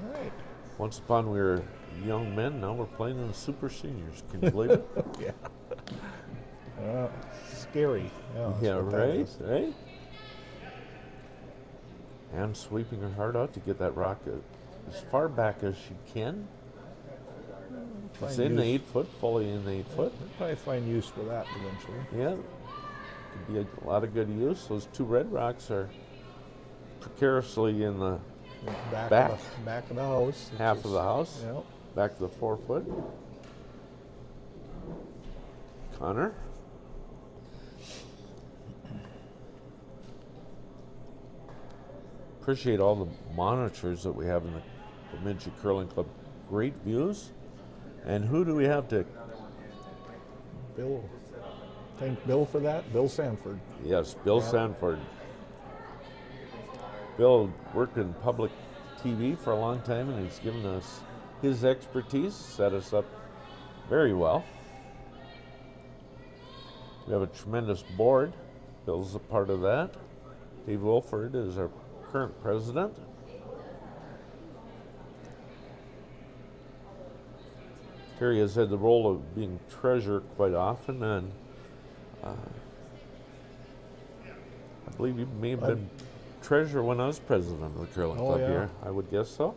All right. Once upon we were young men, now we're playing in the super seniors. Can you believe it? Yeah. Scary. Yeah, that's Yeah, what that right, is. right? And sweeping her heart out to get that rock as far back as she can. It's in the 8 foot, fully in the 8 foot. We'll probably find use for that eventually. Yeah, could be a lot of good use. Those 2 red rocks are precariously in the back. Back of the house. Half of the house. Yep. Back to the 4 foot. Connor. Appreciate all the monitors that we have in the Bemidji Curling Club. Great views. And who do we have to? Bill. Thank Bill for that. Bill Sanford. Yes, Bill Sanford. Bill worked in public TV for a long time, and he's given us his expertise, set us up very well. We have a tremendous board. Bill's a part of that. Dave Wilford is our current president. Terry has had the role of being treasurer quite often, and I believe you may have been treasurer when I was president of the curling club here. I would guess so.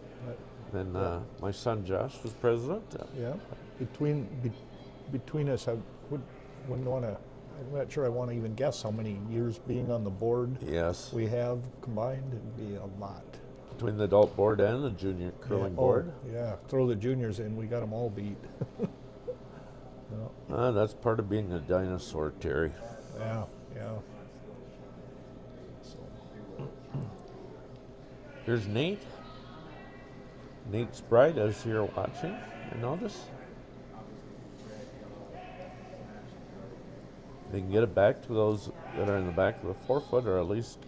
Then my son Josh was president. Yeah. Between us, I wouldn't want to. I'm not sure I want to even guess how many years being on the board. Yes. We have combined. It'd be a lot. Between the adult board and the junior curling board. Yeah. Throw the juniors in. We got them all beat. That's part of being a dinosaur, Terry. Yeah. Yeah. So. Here's Nate. Nate's bride is here watching. I notice. They can get it back to those that are in the back of the 4 foot, or at least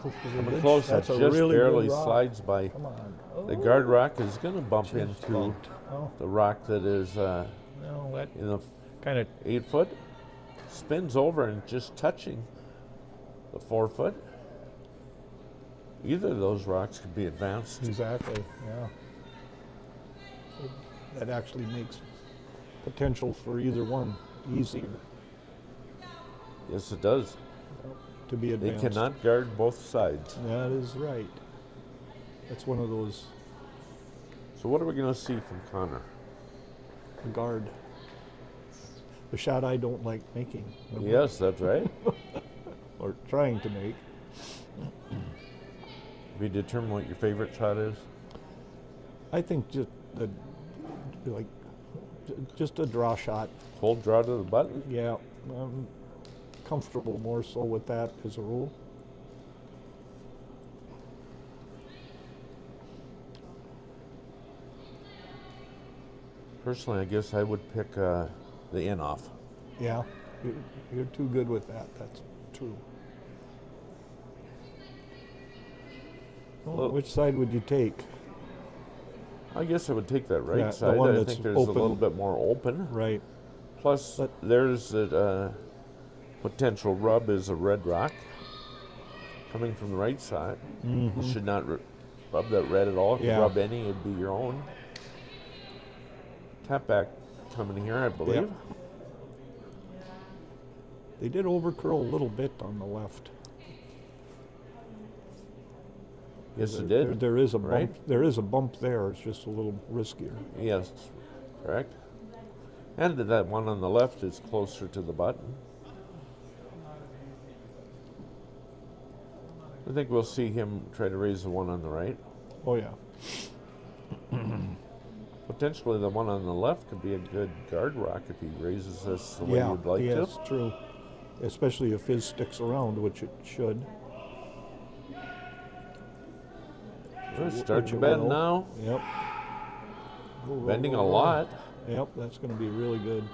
coming close. That just really barely slides by. Come on. The guard rock is going to bump into the rock that is in the kind of 8 foot. Spins over and just touching the 4 foot. Either of those rocks could be advanced. Exactly. Yeah. That actually makes potential for either one easier. Yes, it does. To be advanced. They cannot guard both sides. That is right. That's one of those. So what are we going to see from Connor? Guard. The shot I don't like making. Yes, that's right. Or trying to make. Have you determined what your favorite shot is? I think just a draw shot. Cold draw to the button? Yeah. I'm comfortable more so with that as a rule. Personally, I guess I would pick the in off. Yeah. You're too good with that. That's true. Well, which side would you take? I guess I would take that right the side. one I that's think there's open. a little bit more open. Right. Plus, there's a potential rub is a red rock coming from the right side. Mm-hmm. You should not rub that red at all. If you rub any, it'd be your own. Tap back coming here, I believe. Yep. They did overcurl a little bit on the left. Yes, it did. There is a bump. Right? There is a bump there. It's just a little riskier. Yes, correct. And that one on the left is closer to the button. I think we'll see him try to raise the one on the right. Oh yeah. Potentially the one on the left could be a good guard rock if he raises this the way you'd like to. Yes, true. Especially if his sticks around, which it should. It's starting to bend now. Yep. Bending a lot. Yep, that's going to be really good.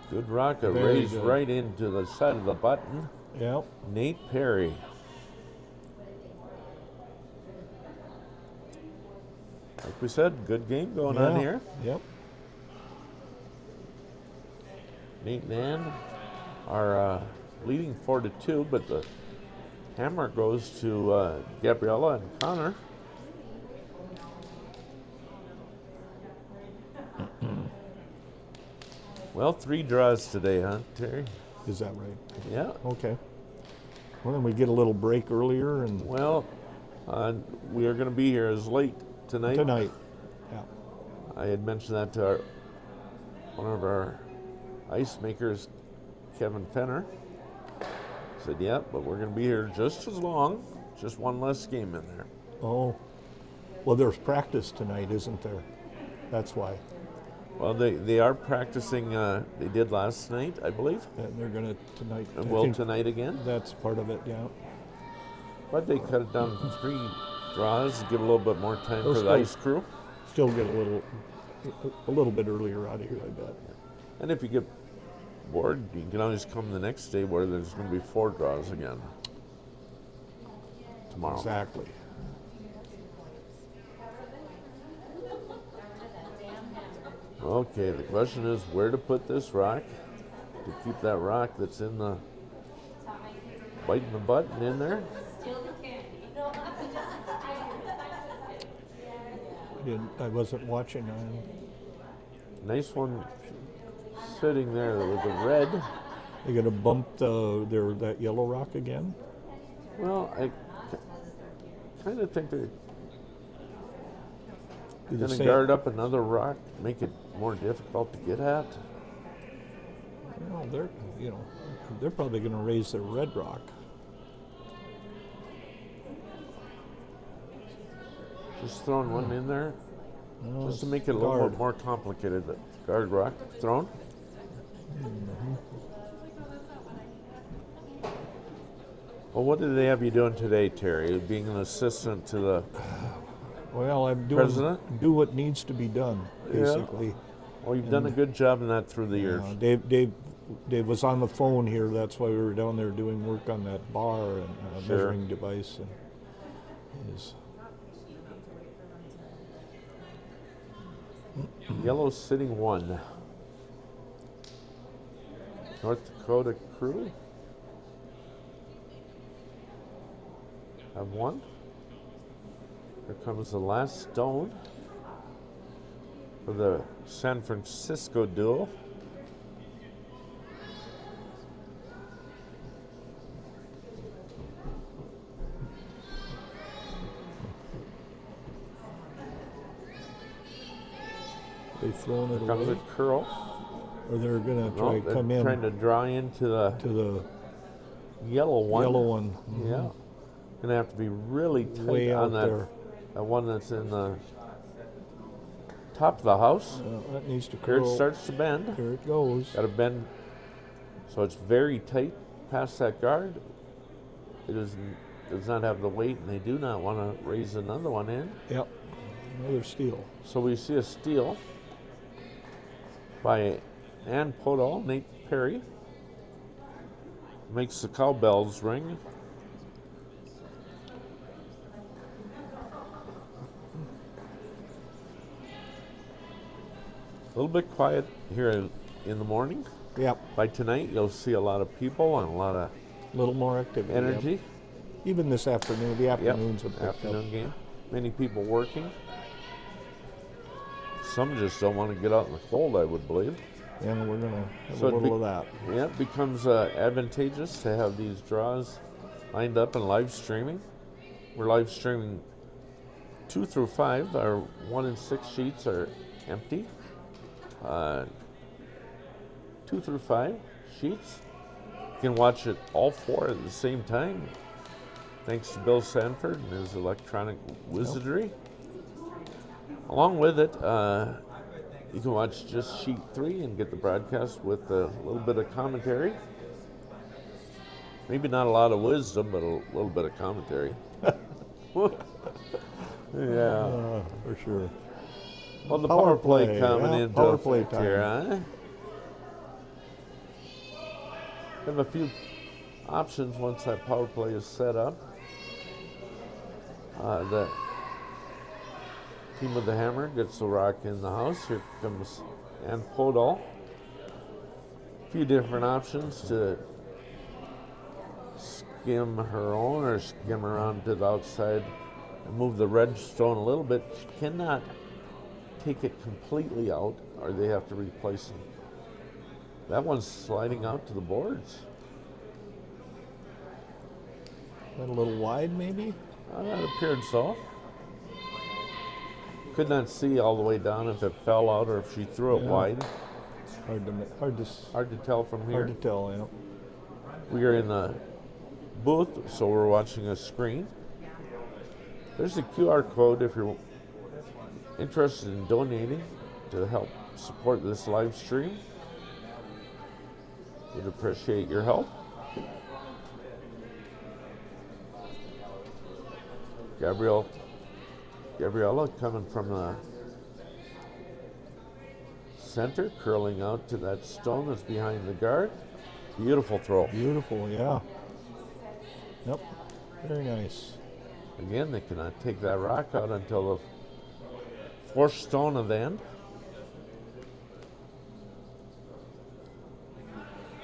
Good rock, a Very raise good. right into the side of the button. Yep. Nate Parry. Like we said, good game going on here. Yep. Nate and Ann are leading 4-2, but the hammer goes to Gabriella and Connor. Well, 3 draws today, huh, Terry? Is that right? Yeah. Okay. Well, then we get a little break earlier and Well, we are going to be here as late tonight. tonight. Yeah. I had mentioned that to one of our ice makers, Kevin Fenner. Said, yeah, but we're going to be here just as long, just one less game in there. Oh. Well, there's practice tonight, isn't there? That's why. Well, they are practicing. They did last night, I believe, And they're going to tonight. and I will think tonight again. That's part of it, yeah. But they cut it down to 3 draws to give a little bit more time Those for the guys- ice crew. Still get a little bit earlier out of here, I bet. And if you get bored, you can always come the next day where there's going to be 4 draws again tomorrow. Exactly. Okay, the question is where to put this rock to keep that rock that's in the biting the button in there. I wasn't watching on. Nice one sitting there with the red. They going to bump that yellow rock again? Well, I kind of think they're Do the going to same- guard up another rock, make it more difficult to get at. Well, they're probably going to raise their red rock. Just throwing one in there, No, just to it's make it a little guard. bit more complicated. The guard rock thrown. Well, what did they have you doing today, Terry? Being an assistant to the Well, I'm doing President? do what needs to be done, Yeah. basically. Well, you've done a good job in that through the years. Dave was on the phone here. That's why we were down there doing work on that bar and Sure. measuring device. And his, Yellow sitting 1. North Dakota crew have 1. Here comes the last stone for the San Francisco duel. they've thrown it Here comes away, a curl. or they're going to No, try they're come in trying to draw into the to the yellow one. yellow one. Yeah. Gonna have to be really tight Way on out there. that one that's in the top of the house. That needs to Here it curl. starts to bend. Here it goes. Got to bend so it's very tight past that guard. It does not have the weight, and they do not want to raise another one in. Yep. Another steal. So we see a steal by Ann Podoll, Nate Parry. Makes the cowbells ring. A little bit quiet here in the morning. Yep. By tonight, you'll see a lot of people and a lot of A little more activity. yep. energy. Even this afternoon. The Yep, afternoons have picked afternoon up. game. Many people working. Some just don't want to get out in the cold, I would believe. And we're going to have So a it little of that. Yeah, it becomes advantageous to have these draws lined up and live streaming. We're live streaming 2 through 5. Our 1 and 6 sheets are empty. 2 through 5 sheets. You can watch it all 4 at the same time. Thanks to Bill Sanford and his electronic wizardry. Along with it, you can watch just sheet 3 and get the broadcast with a little bit of commentary. Maybe not a lot of wisdom, but a little bit of commentary. Yeah. For sure. Well, the Power power play play, coming yeah, into power play effect here, huh? Have a few options once that power play is set up. The team with the hammer gets the rock in the house. Here comes Ann Podoll. A few different options to skim her own or skim around to the outside and move the red stone a little bit. She cannot take it completely out or they have to replace them. That one's sliding out to the boards. That a little wide, maybe? It appeared so. Could not see all the way down if it fell out or if she threw it Yeah. wide. Hard to Hard to tell from here. hard to tell. Yeah. We are in the booth, so we're watching a screen. There's a QR code if you're interested in donating to help support this live stream. We'd appreciate your help. Gabriella coming from the center, curling out to that stone that's behind the guard. Beautiful throw. Beautiful, yeah. Yep, very nice. Again, they cannot take that rock out until the fourth stone of the end.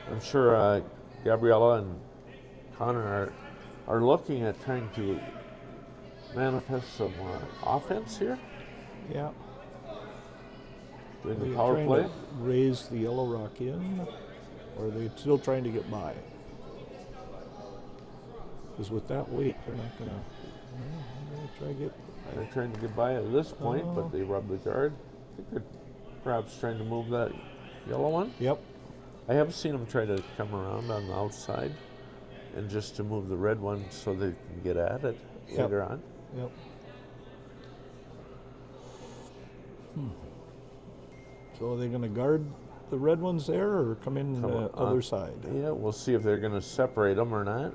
I'm sure Gabriella and Connor are looking at trying to manifest some offense here. Yeah. Doing Are the you power trying play. to raise the yellow rock in, or are they still trying to get by? Because with that weight, they're not gonna. They're gonna try to get. They're trying to get by at this point, but they rub the guard. I think they're perhaps trying to move that yellow one. Yep. I have seen them try to come around on the outside and just to move the red one so they can get at it later on. Yep. So are they going to guard the red ones there, or come in Come the on. other side? Yeah, we'll see if they're going to separate them or not.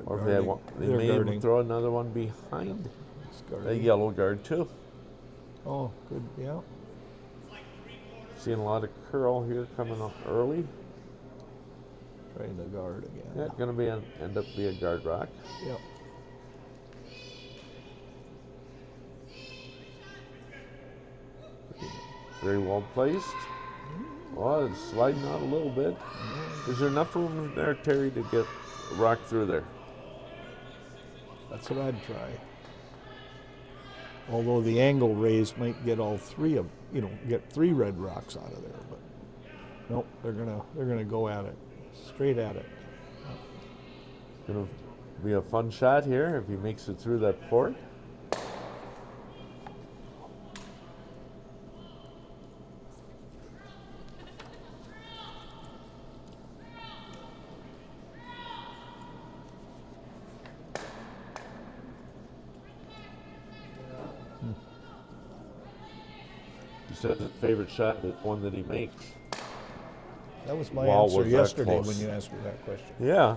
Or if they They're may even guarding. throw another one behind It's the guarding. yellow guard too. Oh, good. Yeah. Seeing a lot of curl here coming up early. Trying to guard again. Yeah, going to be end up be a guard rock. Yep. Very well placed. Oh, it's sliding out a little bit. Is there enough room there, Terry, to get a rock through there? That's what I'd try. Although the angle raised might get all three of, get 3 red rocks out of there, but nope, they're gonna go at it, straight at it. Going to be a fun shot here if he makes it through that port. He said his favorite shot is one that he makes. That was my Wow, answer was that yesterday close. when you asked me that question. Yeah.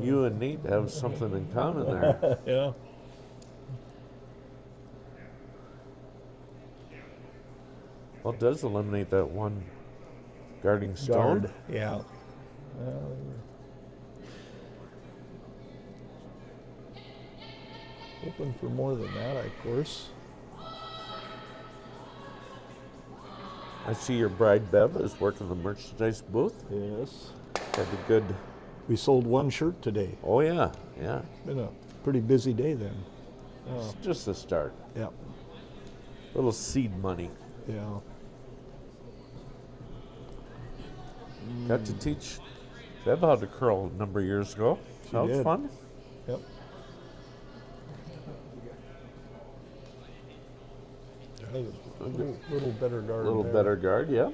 You and Nate have something in common there. Yeah. Well, it does eliminate that one guarding stone. Guard. Yeah. Hoping for more than that, of course. I see your bride Bev is working the merchandise booth. Yes. Had a good. We sold 1 shirt today. Oh yeah, yeah. Been a pretty busy day then. It's just the start. Yeah. Little seed money. Yeah. Got to teach Bev how to curl a number of years ago. She That was did. fun. Yep. A little better guard. A little there. better guard, yeah.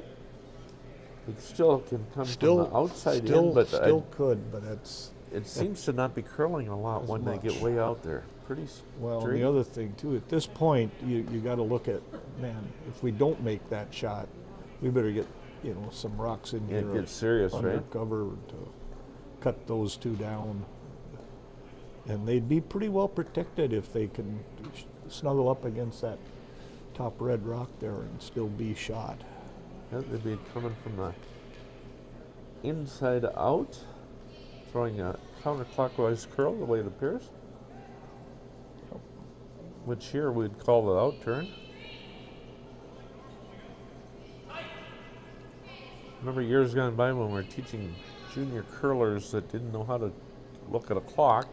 It still can come from the outside in, but still could, but it's it seems to not be curling a lot when they get much. way out there. Pretty well. And straight. the other thing too, at this point, you got to look at, man. If we don't make that shot, we better get some rocks in Yeah, here. get serious, right? Undercover to cut those 2 down, and they'd be pretty well protected if they can snuggle up against that top red rock there and still be shot. Yeah, they'd be coming from the inside out, throwing a counterclockwise curl the way it appears. Which here we'd call the out turn. Remember years gone by when we were teaching junior curlers that didn't know how to look at a clock.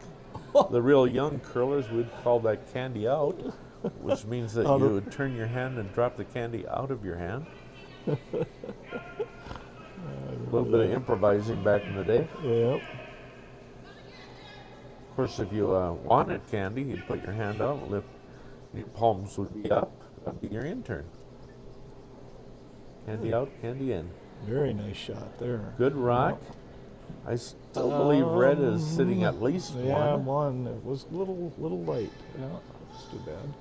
The real young curlers, we'd call that candy out, which means that you would turn your hand and drop the candy out of your hand. A little bit of improvising back in the day. Yep. Of course, if you wanted candy, you'd put your hand out and lift. Your palms would be up. That'd be your intern. Candy out, candy in. Very nice shot there. Good rock. I still believe red is sitting at least Yeah, one. one. It was a little light. Yeah, it's too bad.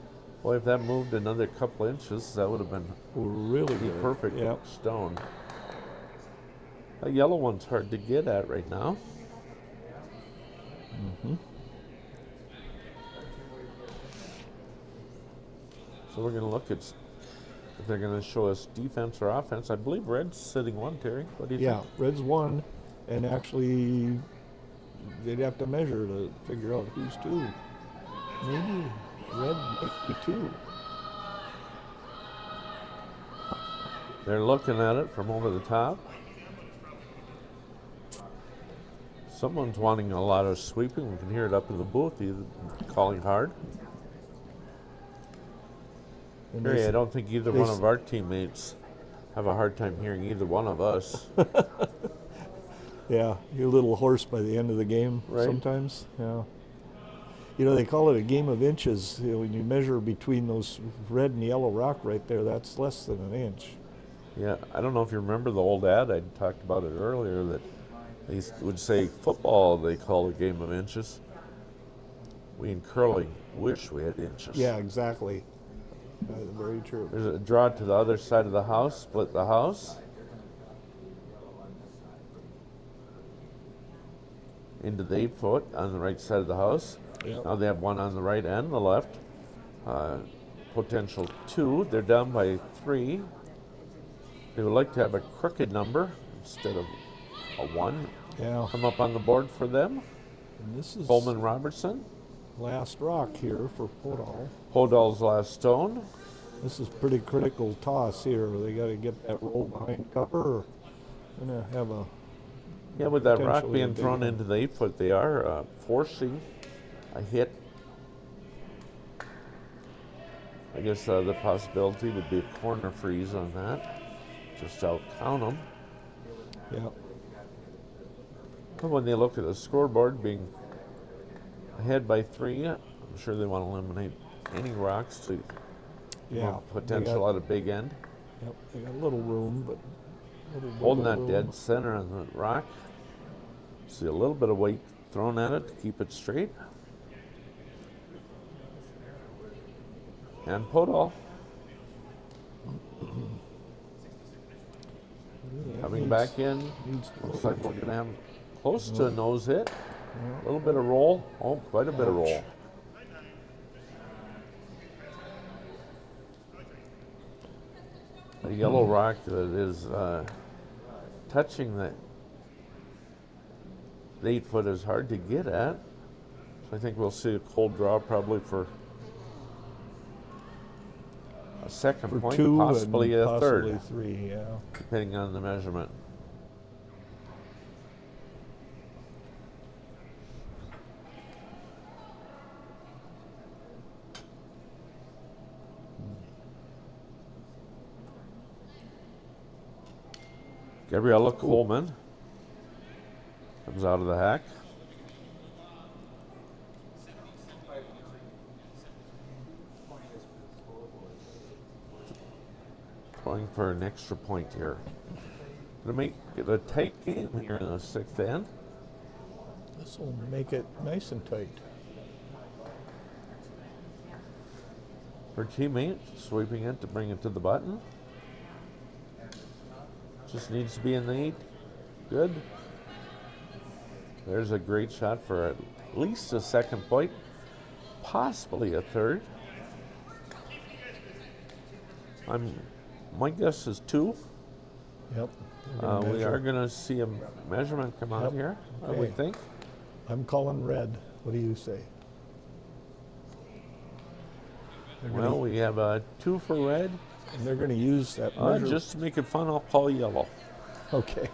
Boy, if that moved another couple inches, that would have been Really the good. perfect Yep. stone. That yellow one's hard to get at right now. So we're going to look at if they're going to show us defense or offense. I believe red's sitting one, Terry. What do you Yeah, think? red's one, and actually they'd have to measure to figure out who's two. Maybe red might be two. They're looking at it from over the top. Someone's wanting a lot of sweeping. We can hear it up in the booth, either calling hard. And Terry, they I don't think either they one s- of our teammates have a hard time hearing either one of us. Yeah, you're a little hoarse by the end of the game Right. sometimes. Yeah. You know, they call it a game of inches. You know, when you measure between those red and yellow rock right there, that's less than an inch. Yeah, I don't know if you remember the old ad. I talked about it earlier that they would say football they call a game of inches. We in curling wish we had inches. Yeah, exactly. Very true. There's a draw to the other side of the house, split the house. Into the 8 foot on the right side of the house. Yep. Now they have one on the right and the left. Potential 2. They're down by 3. They would like to have a crooked number instead of a 1 Yeah. come up on the board for them. And this is Coleman Robertson. last rock here for Podoll. Podoll's last stone. This is pretty critical toss here. They got to get that roll behind cover. Or gonna have a Yeah, with that rock Potentially a being big thrown one. into the 8 foot, they are forcing a hit. I guess the possibility would be a corner freeze on that. Just out count them. yeah. But when they look at the scoreboard being ahead by 3, I'm sure they want to eliminate any rocks to Yeah. potential at a big end. Yep. They got a little room, but Holding that room. dead center on the rock. See a little bit of weight thrown at it to keep it straight. And Podoll coming back in. Looks like we're going to have close to a nose hit. A little bit of roll. Oh, quite a bit of roll. A yellow rock that is touching the 8 foot is hard to get at. So I think we'll see a cold draw probably for a second For point, two possibly and a possibly third, three. Yeah. depending on the measurement. Gabriella Coleman comes out of the hack. Going for an extra point here. Gonna make it a tight game here in the 6th end. This will make it nice and tight. Her teammate sweeping it to bring it to the button. Just needs to be in the 8. Good. There's a great shot for at least a second point, possibly a third. My guess is 2. Yep. We are going to see a measurement come out Yep. here, I Okay. would think. I'm calling red. What do you say? They're gonna- Well, we have a 2 for red. and they're going to use that measure. Just to make it fun, I'll call yellow. Okay.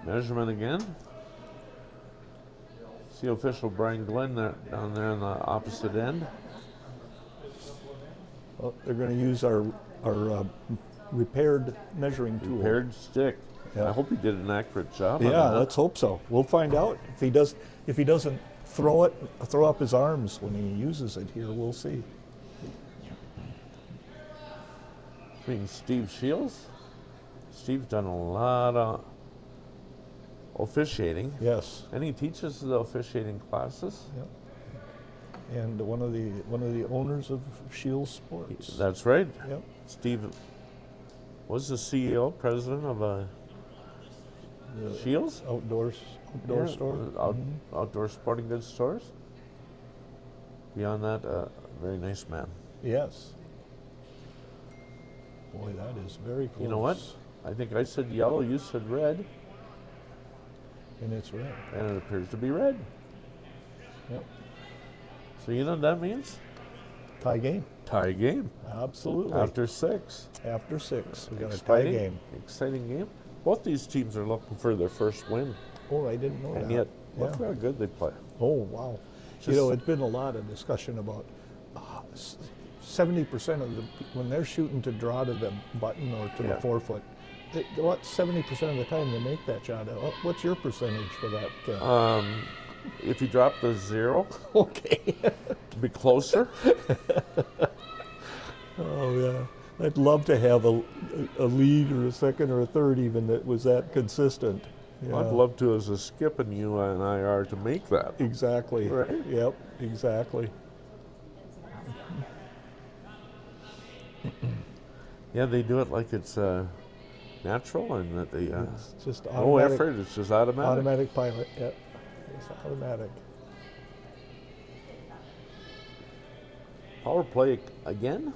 Measurement again. See official Brian Glenn down there on the opposite end. Well, they're going to use our repaired measuring tool. Paired stick. Yeah. I hope he did an accurate job. on Yeah, that. let's hope so. We'll find out. If he does, if he doesn't throw up his arms when he uses it here, we'll see. Being Steve Shields. Steve's done a lot of officiating, Yes. and he teaches the officiating classes. Yep. And one of the owners of Shields Sports. That's right. Yep. Steve was the CEO, president of The Shields outdoor Yeah, store. Outdoor sporting goods stores. Beyond that, a very nice man. Yes. Boy, that is very close. You know what? I think I said yellow, you said red, And it's red. and it appears to be red. Yep. So you know what that means? Tie game. Tie game. Absolutely. After 6. After 6, we got a tie game. Exciting game. Both these teams are looking for their first win, Oh, I didn't know and that. yet Yeah. look how good they play. Oh, wow. Just- It's been a lot of discussion about 70% of when they're shooting to draw to the button or to the Yeah. forefoot, 70% of the time they make that shot. What's your percentage for that? If you drop the 0, Okay. to be closer. Oh, yeah. I'd love to have a lead or a second or a third even that was that consistent. Yeah. I'd love to, as a skip, and you and I are to make that. Exactly. Right. Yep, exactly. Yeah, they do it like it's natural, and that they It's just no automatic. effort. It's just automatic. Automatic pilot, yep. It's automatic. Power play again,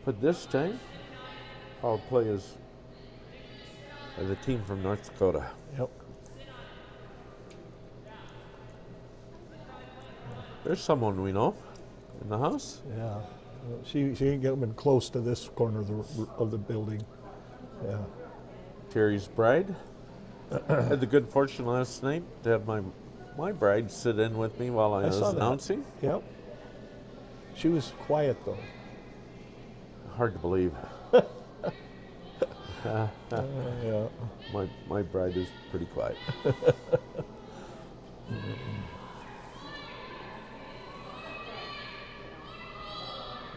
but this time, power play is by the team from North Dakota. Yep. There's someone we know in the house. Yeah. She ain't getting close to this corner of the building. Yeah. Terry's bride. Had the good fortune last night to have my bride sit in with me while I was saw that. announcing. Yep. She was quiet though. Hard to believe. Yeah. My bride is pretty quiet.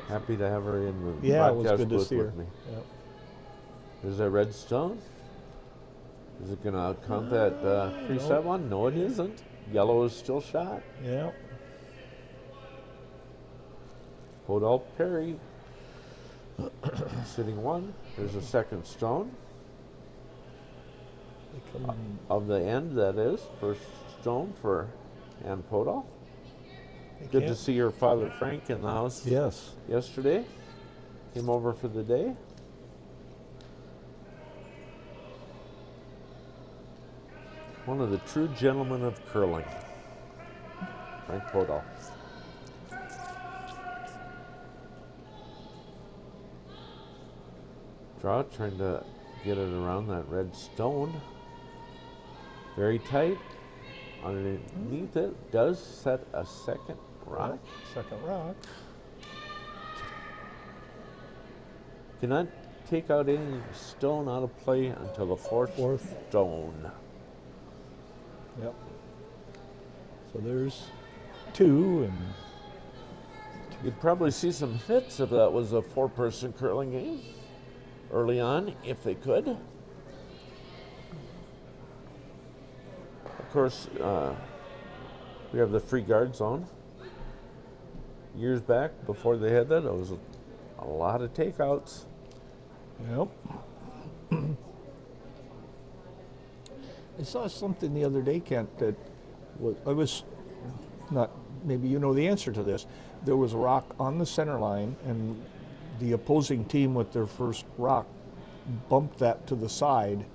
Happy to have her in the Yeah, it was broadcast good to booth see her. with me. Yep. Is that red stone? Is it going to count that preset one? No, it isn't. Yellow is still shot. Yeah. Podoll Parry. Sitting 1. There's a second stone. They come Of the end, that is. First stone for Ann Podoll. they Good to can't- see your father Frank in the house Yes. yesterday. Came over for the day. One of the true gentlemen of curling, Frank Podoll. Draw, trying to get it around that red stone. Very tight. Underneath it does set a second rock. Second rock. Cannot take out any stone out of play until the fourth stone. Yep. So there's 2 and You'd probably see some hits if that was a 4-person curling game early on, if they could. Of course, we have the free guard zone. Years back, before they had that, it was a lot of takeouts. yep. I saw something the other day, Kent, that was not, maybe you know the answer to this. There was a rock on the center line, and the opposing team with their first rock bumped that to the side,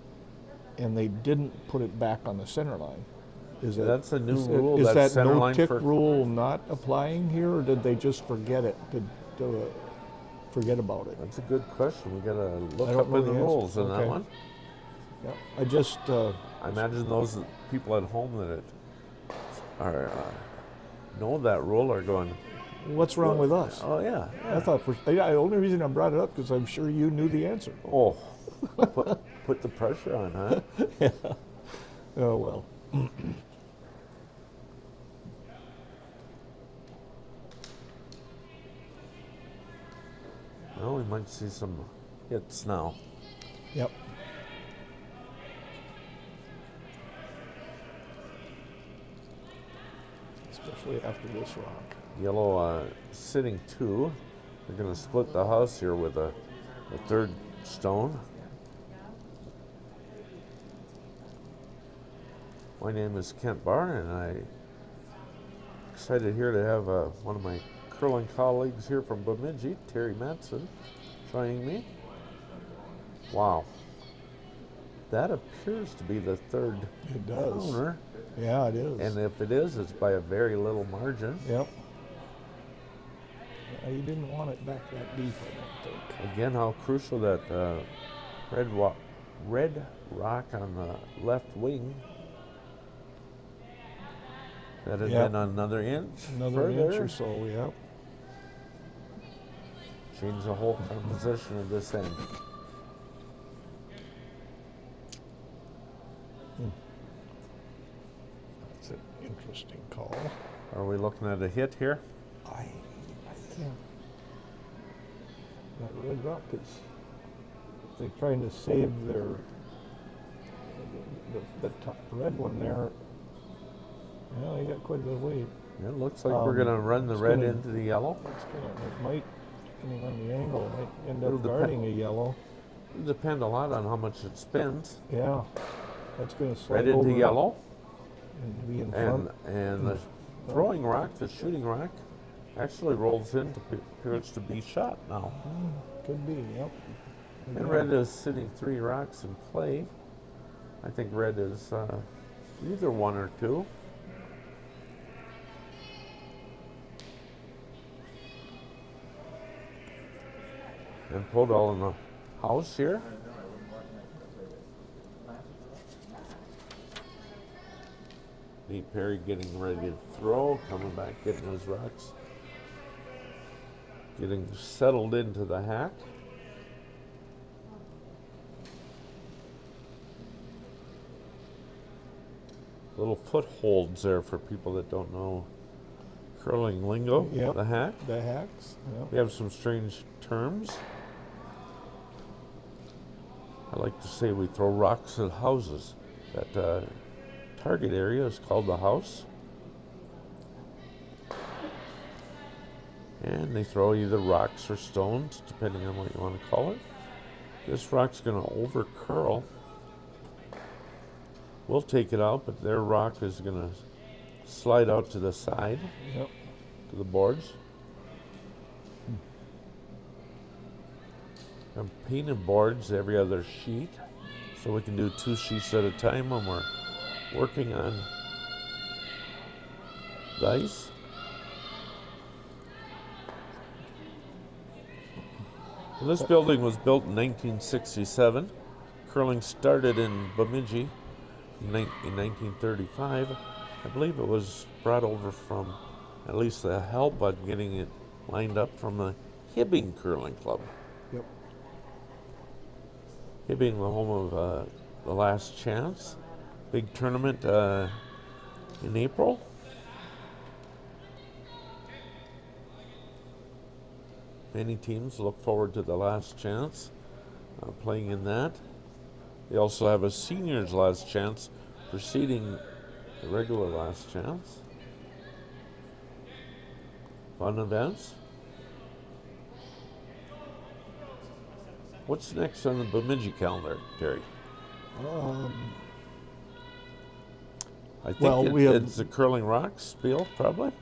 and they didn't put it back on the center line. Is that, That's a new is rule, Is that that center no line tick for- rule not applying here, or did they just forget it? Forget about it? That's a good question. We gotta look I don't up know in the the answer. rules in that Okay. one. Yeah. I just I imagine those people at home that are know that rule are going, what's wrong with us? oh yeah, I thought the only reason I brought it up because I'm sure you knew the answer. oh, Put the pressure on, huh? Yeah. Oh, well. Well, we might see some hits now. Yep. Especially after this rock. Yellow sitting 2. They're going to split the house here with a third stone. My name is Kent Barr, and I'm excited here to have one of my curling colleagues here from Bemidji, Terry Matson, joining me. Wow. That appears to be the third It does. corner. Yeah, it is. And if it is, it's by a very little margin. Yep. Yeah, you didn't want it back that deep, I don't think. Again, how crucial that red rock on the left wing. That had Yep. been another inch. Another further. inch or so, yep. Change the whole composition of this end. That's an interesting call. Are we looking at a hit here? I can't. That red rock is. They're trying to save their. The top red one there. Yeah, they got quite a bit of weight. It looks like we're going to run the it's red gonna- into the yellow. It might, depending on the angle, it might end It'll up depend. guarding a yellow. It'll depend a lot on how much it spins. Yeah, that's going to slide Red into over yellow. and be in And, front. and the throwing rock, the shooting rock, actually rolls in to appears to be shot now. Could be, yep. And red is sitting 3 rocks in play. I think red is either 1 or 2. And Podoll in the house here. Neat Parry getting ready to throw, coming back, getting his rocks. Getting settled into the hack. Little footholds there for people that don't know curling lingo. Yep. The hack. The hacks, yep. We have some strange terms. I like to say we throw rocks at houses. That target area is called the house. And they throw either rocks or stones, depending on what you want to call it. This rock's going to over curl. We'll take it out, but their rock is going to slide out to the side, Yep. to the boards. I'm painting boards every other sheet, so we can do 2 sheets at a time when we're working on the ice. Well, this building was built in 1967. Curling started in Bemidji in 1935. I believe it was brought over from, at least the help on getting it lined up from the Hibbing Curling Club. Yep. Hibbing, the home of the Last Chance. Big tournament in April. Many teams look forward to the Last Chance, playing in that. They also have a seniors Last Chance preceding the regular Last Chance. Fun events. What's next on the Bemidji calendar, Terry? I think well, we have- it's the curling rock spiel, probably.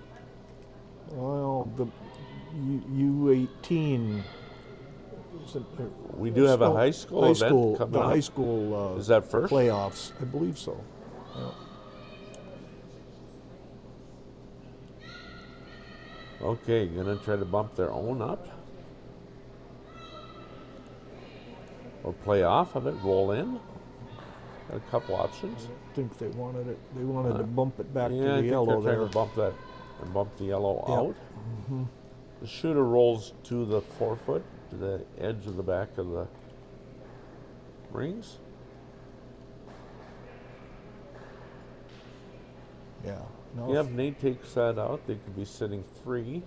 Well, the U18. We do have a high school event coming the up. high school Is that first? playoffs, I believe so. Yeah. Okay, gonna try to bump their own up. Or play off of it, roll in. Got a couple options. I think they wanted it. They wanted to bump it back Yeah, to I the think yellow they're there. trying to bump that and bump the yellow Yep. out. The shooter rolls to the forefoot, to the edge of the back of the rings. Yeah. No, Yeah, if Nate takes that out, they could be sitting 3.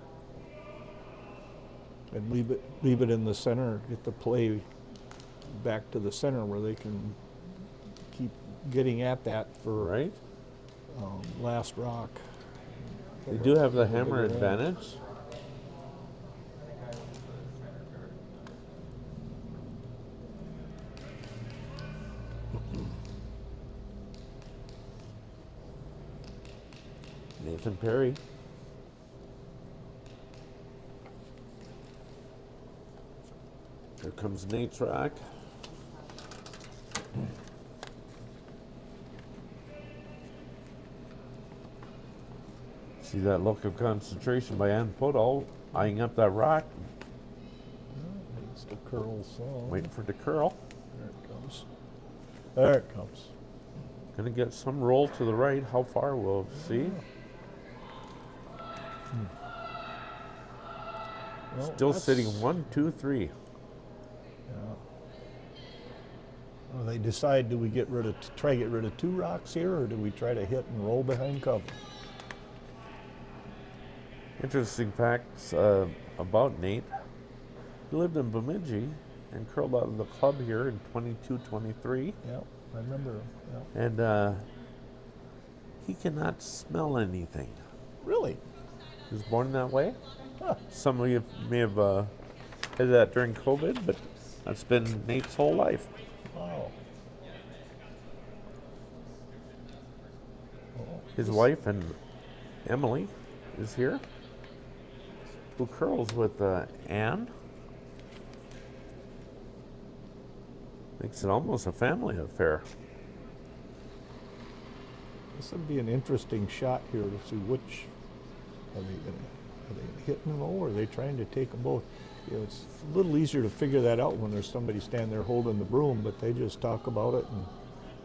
and leave it in the center. Get the play back to the center where they can keep getting at that for Right? last rock. They do have the hammer advantage. Nathan Parry. Here comes Nate's rack. See that look of concentration by Ann Podoll, eyeing up that rock, It's the curl song. waiting for it to curl. There it comes. There it comes. Gonna get some roll to the right. How far, we'll see. Well, Still that's- sitting 1, 2, 3. Yeah. Well, they decide, do we try to get rid of 2 rocks here, or do we try to hit and roll behind cover? Interesting facts about Nate. He lived in Bemidji and curled out of the club here in 22, 23. Yeah, I remember. Yeah. And he cannot smell anything. Really? He was born that way. Huh. Some of you may have had that during COVID, but that's been Nate's whole life. Wow. His wife and Emily is here, who curls with Ann. Makes it almost a family affair. This would be an interesting shot here to see which are they going to hit and roll, or are they trying to take them both? You know, it's a little easier to figure that out when there's somebody standing there holding the broom, but they just talk about it and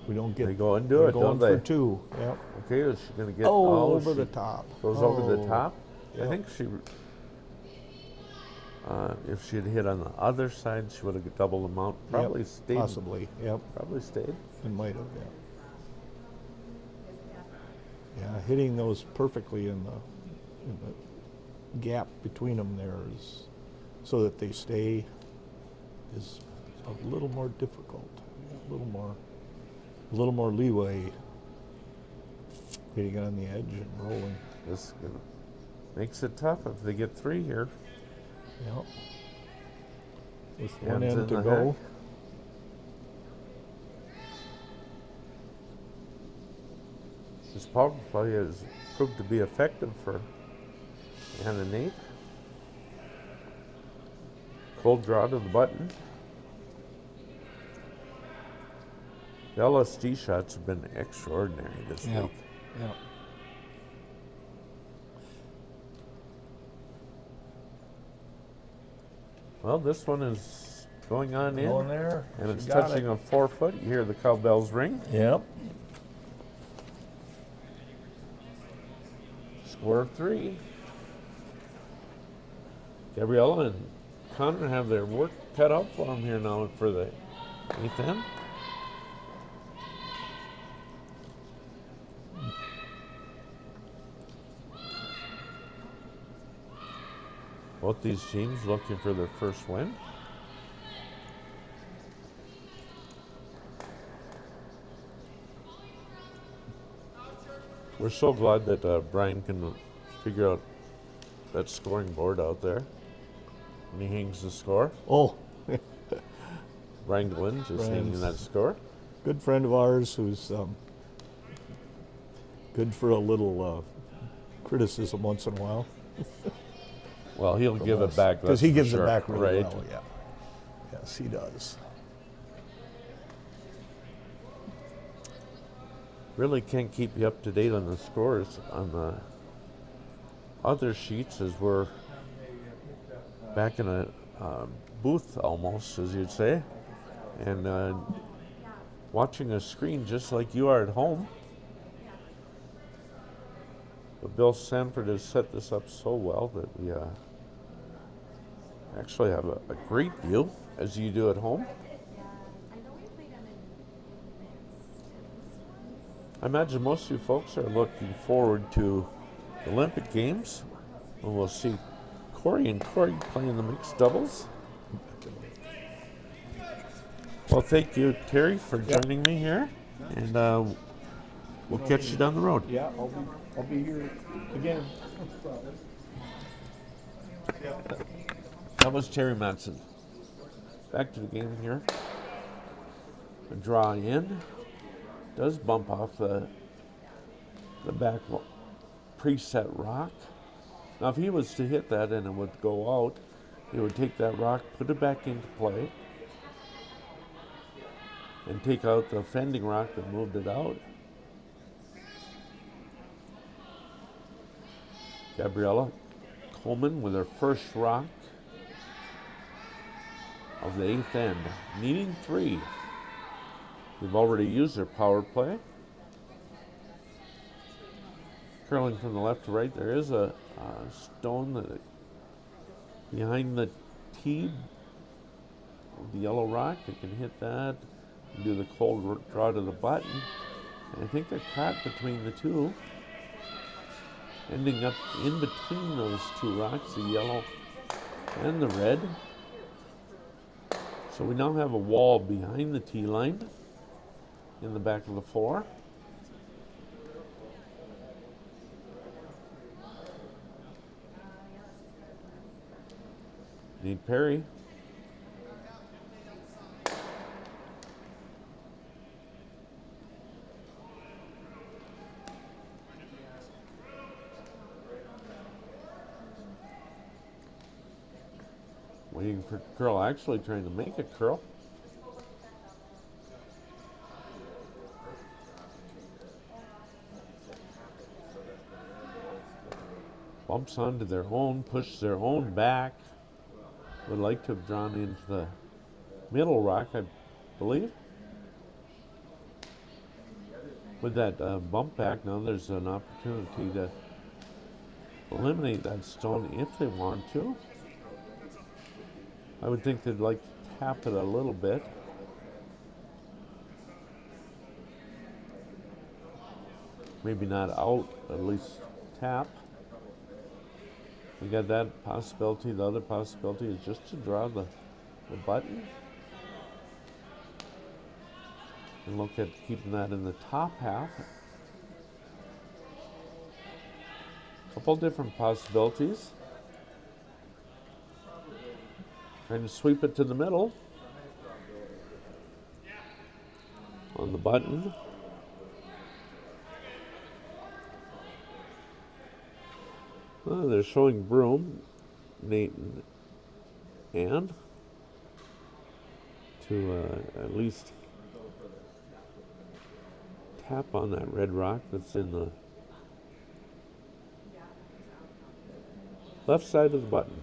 we don't get. They go and do they're it, going don't for they? 2. Yep. Okay, is she going to get Over she the top. Goes over the Oh, top. yep. I think she. If she had hit on the other side, she would have doubled them out. Probably Yep, stayed. Possibly. Yep. Probably stayed. It might have. Yeah. Yeah, hitting those perfectly in the gap between them there is so that they stay is a little more difficult. A little more leeway hitting on the edge and rolling. This makes it tough if they get 3 here. Yep. With Hands one in end to the go. heck. This power play has proved to be effective for Ann and Nate. Cold draw to the button. The LSD shots have been extraordinary this Yeah. week. Yeah. Well, this one is going on in, Going there. and it's She got touching it. a 4 foot. You hear the cowbells ring. Yep. Score of 3. Gabriella and Connor have their work cut out for them here now for the 8th end. Both these teams looking for their first win. We're so glad that Brian can figure out that scoring board out there. And he hangs the score. Oh, Brian Glynn just hanging Brian's- that score. good friend of ours who's good for a little criticism once in a while. Well, he'll give it back. Because that's he for gives sure. it back really right. well, yeah. Yes, he does. Really can't keep you up to date on the scores on the other sheets as we're back in a booth almost, as you'd say, and watching a screen just like you are at home. But Bill Sanford has set this up so well that we actually have a great view as you do at home. I imagine most of you folks are looking forward to the Olympic Games, and we'll see Corey and Corey playing the mixed doubles. Well, thank you, Terry, for joining me here, and we'll catch you down the road. Yeah, I'll be here again. That was Terry Madsen. Back to the game here. A draw in. Does bump off the back preset rock. Now, if he was to hit that and it would go out, he would take that rock, put it back into play, and take out the fending rock that moved it out. Gabriella Coleman with her first rock of the 8th end, needing 3. They've already used their power play. Curling from the left to right, there is a stone that behind the tee, the yellow rock. They can hit that, do the cold draw to the button. And I think they're caught between the two, ending up in between those two rocks, the yellow and the red. So we now have a wall behind the tee line in the back of the 4. Need Parry. Waiting for curl, actually trying to make a curl. Bumps onto their own, pushes their own back. Would like to have drawn into the middle rock, I believe. With that bump back, now there's an opportunity to eliminate that stone if they want to. I would think they'd like to tap it a little bit. Maybe not out, at least tap. We got that possibility. The other possibility is just to draw the button and look at keeping that in the top half. A couple different possibilities. Trying to sweep it to the middle on the button. Well, they're showing Broom, Nate and Ann to at least tap on that red rock that's in the left side of the button.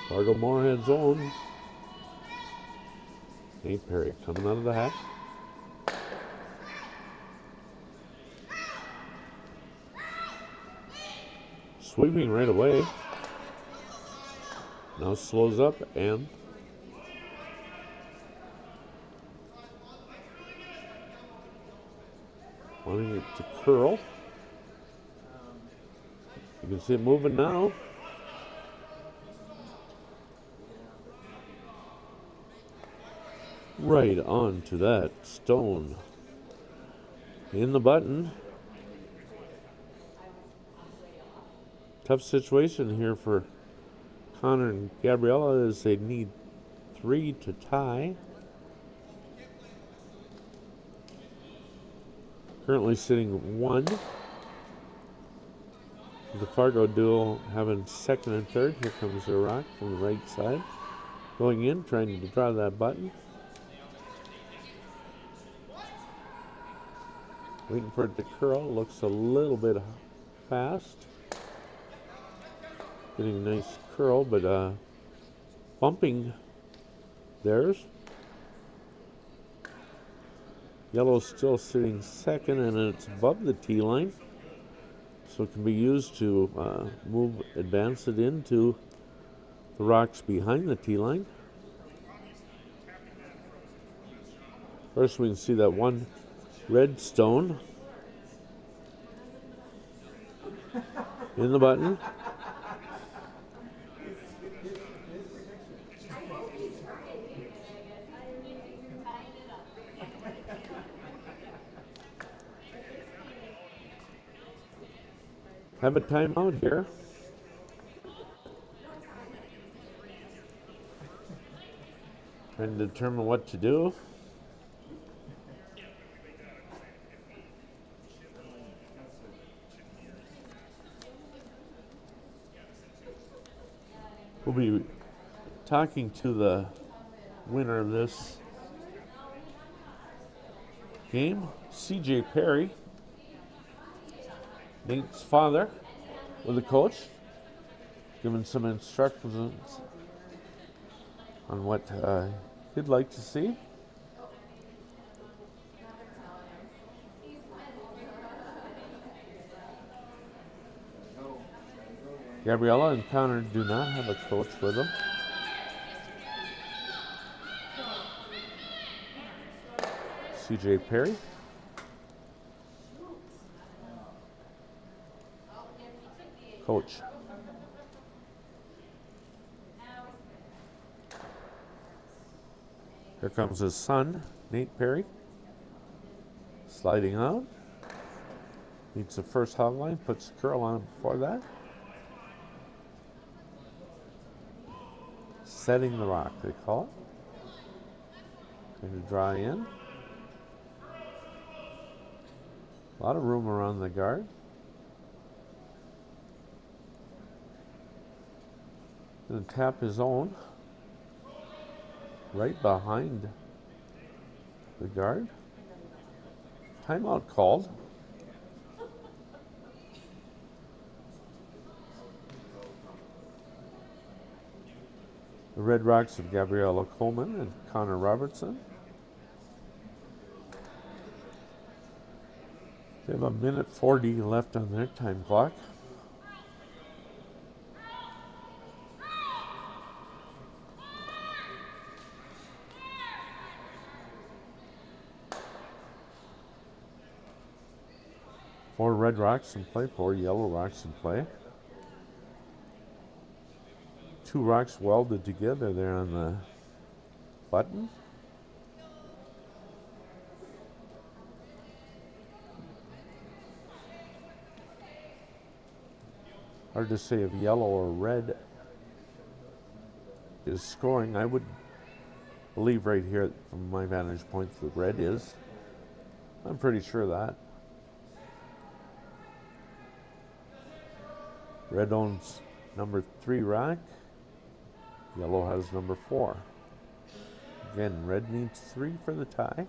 Fargo Moorhead's own. Nate Parry coming out of the hat. Sweeping right away. Now slows up and wanting it to curl. You can see it moving now. Right onto that stone in the button. Tough situation here for Connor and Gabriella as they need 3 to tie. Currently sitting 1. The Fargo duo having 2nd and 3rd. Here comes the rock from the right side. Going in, trying to draw that button. Waiting for it to curl. Looks a little bit fast. Getting a nice curl, but bumping theirs. Yellow's still sitting 2nd, and it's above the tee line. So it can be used to advance it into the rocks behind the tee line. First, we can see that one red stone in the button. Have a timeout here. Trying to determine what to do. We'll be talking to the winner of this game, C.J. Parry, Nate's father, with the coach, giving some instructions on what he'd like to see. Gabriella and Connor do not have a coach with them. C.J. Parry. Coach. Here comes his son, Nate Parry, sliding out. Meets the first hog line, puts the curl on him before that. Setting the rock, they call it. Going to dry in. A lot of room around the guard. Going to tap his own right behind the guard. Timeout called. The Red Rocks of Gabriella Coleman and Connor Robertson. They have 1:40 left on their time clock. Four Red Rocks in play, 4 Yellow Rocks in play. 2 rocks welded together there on the button. Hard to say if yellow or red is scoring. I would believe right here from my vantage point the red is. I'm pretty sure of that. Red owns number 3 rock. Yellow has number 4. Again, red needs 3 for the tie.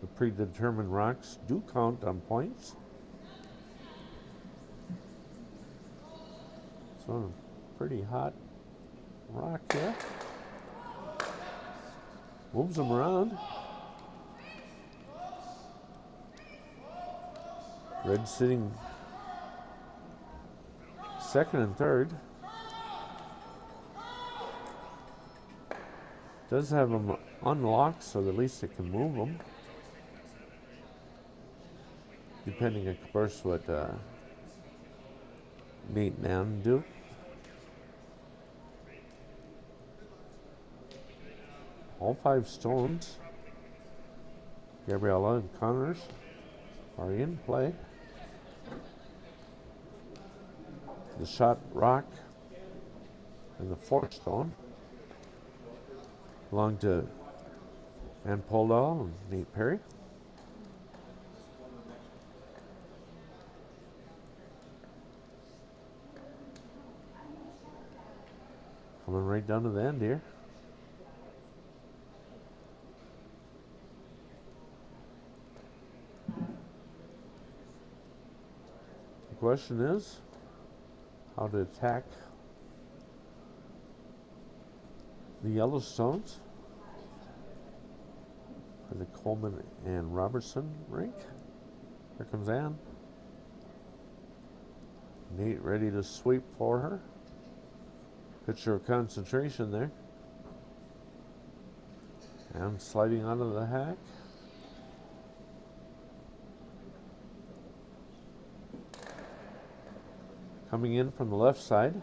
The predetermined rocks do count on points. So, pretty hot rock here. Moves them around. Red sitting second and third. Does have them unlocked so at least it can move them. Depending, of course, what Nate and Ann do. All 5 stones, Gabriella and Connors, are in play. The shot rock and the 4th stone belong to Ann Podoll and Nate Parry. Coming right down to the end here. The question is how to attack the Yellowstones for the Coleman and Robertson rink. Here comes Ann. Nate ready to sweep for her. Picture of concentration there. And sliding onto the hack. Coming in from the left side.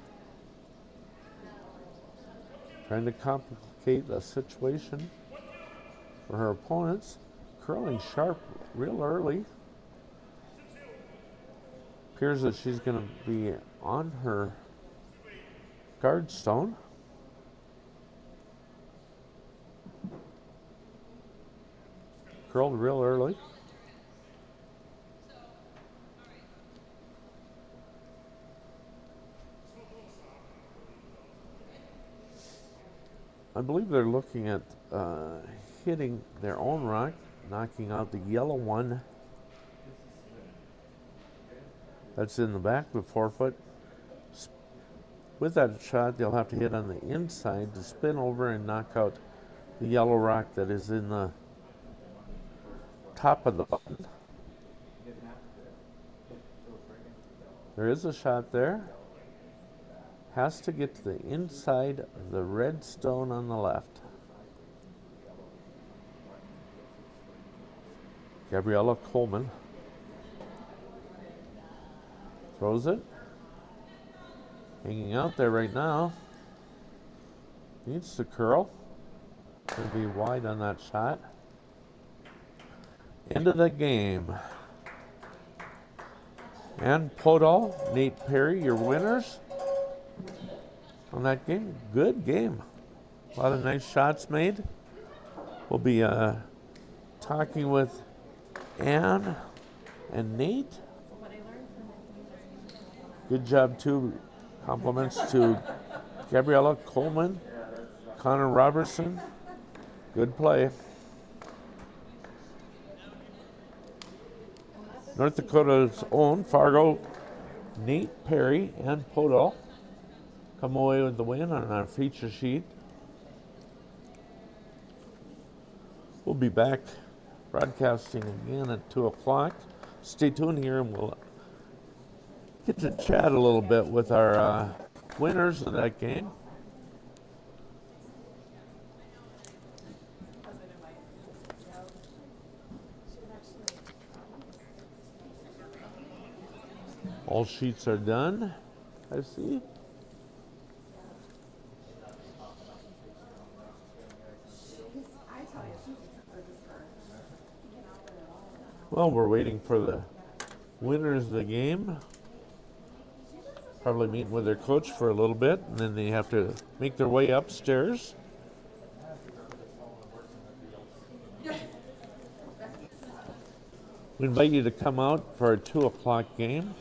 Trying to complicate the situation for her opponents. Curling sharp real early. Appears that she's going to be on her guard stone. Curled real early. I believe they're looking at hitting their own rock, knocking out the yellow one that's in the back of the forefoot. With that shot, they'll have to hit on the inside to spin over and knock out the yellow rock that is in the top of the button. There is a shot there. Has to get to the inside of the red stone on the left. Gabriella Coleman throws it. Hanging out there right now. Needs to curl. Going to be wide on that shot. End of the game. And Podoll, Nate Parry, your winners on that game. Good game. A lot of nice shots made. We'll be talking with Ann and Nate. Good job too. Compliments to Gabriella Coleman, Connor Robertson. Good play. North Dakota's own Fargo, Nate Parry and Podoll come away with the win on our feature sheet. We'll be back broadcasting again at 2 o'clock. Stay tuned here and we'll get to chat a little bit with our winners of that game. All sheets are done, I see. Well, we're waiting for the winners of the game. Probably meeting with their coach for a little bit, and then they have to make their way upstairs. We invite you to come out for our 2 o'clock game.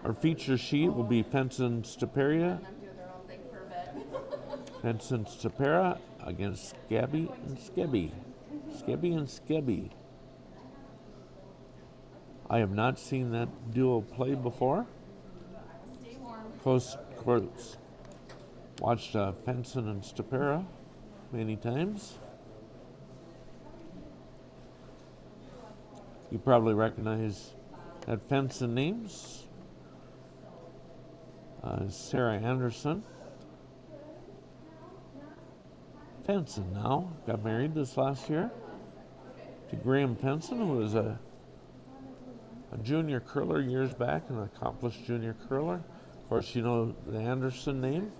Our feature sheet will be Fenson Stapera. Fenson Stapera against Gabby and Skebby. Skebby and Skebby. I have not seen that duo play before. Close courts. Watched Fenson and Stapera many times. You probably recognize that Fenson names. Sarah Anderson. Fenson now got married this last year to Graham Fenson, who was a junior curler years back, an accomplished junior curler. Of course, you know the Anderson name.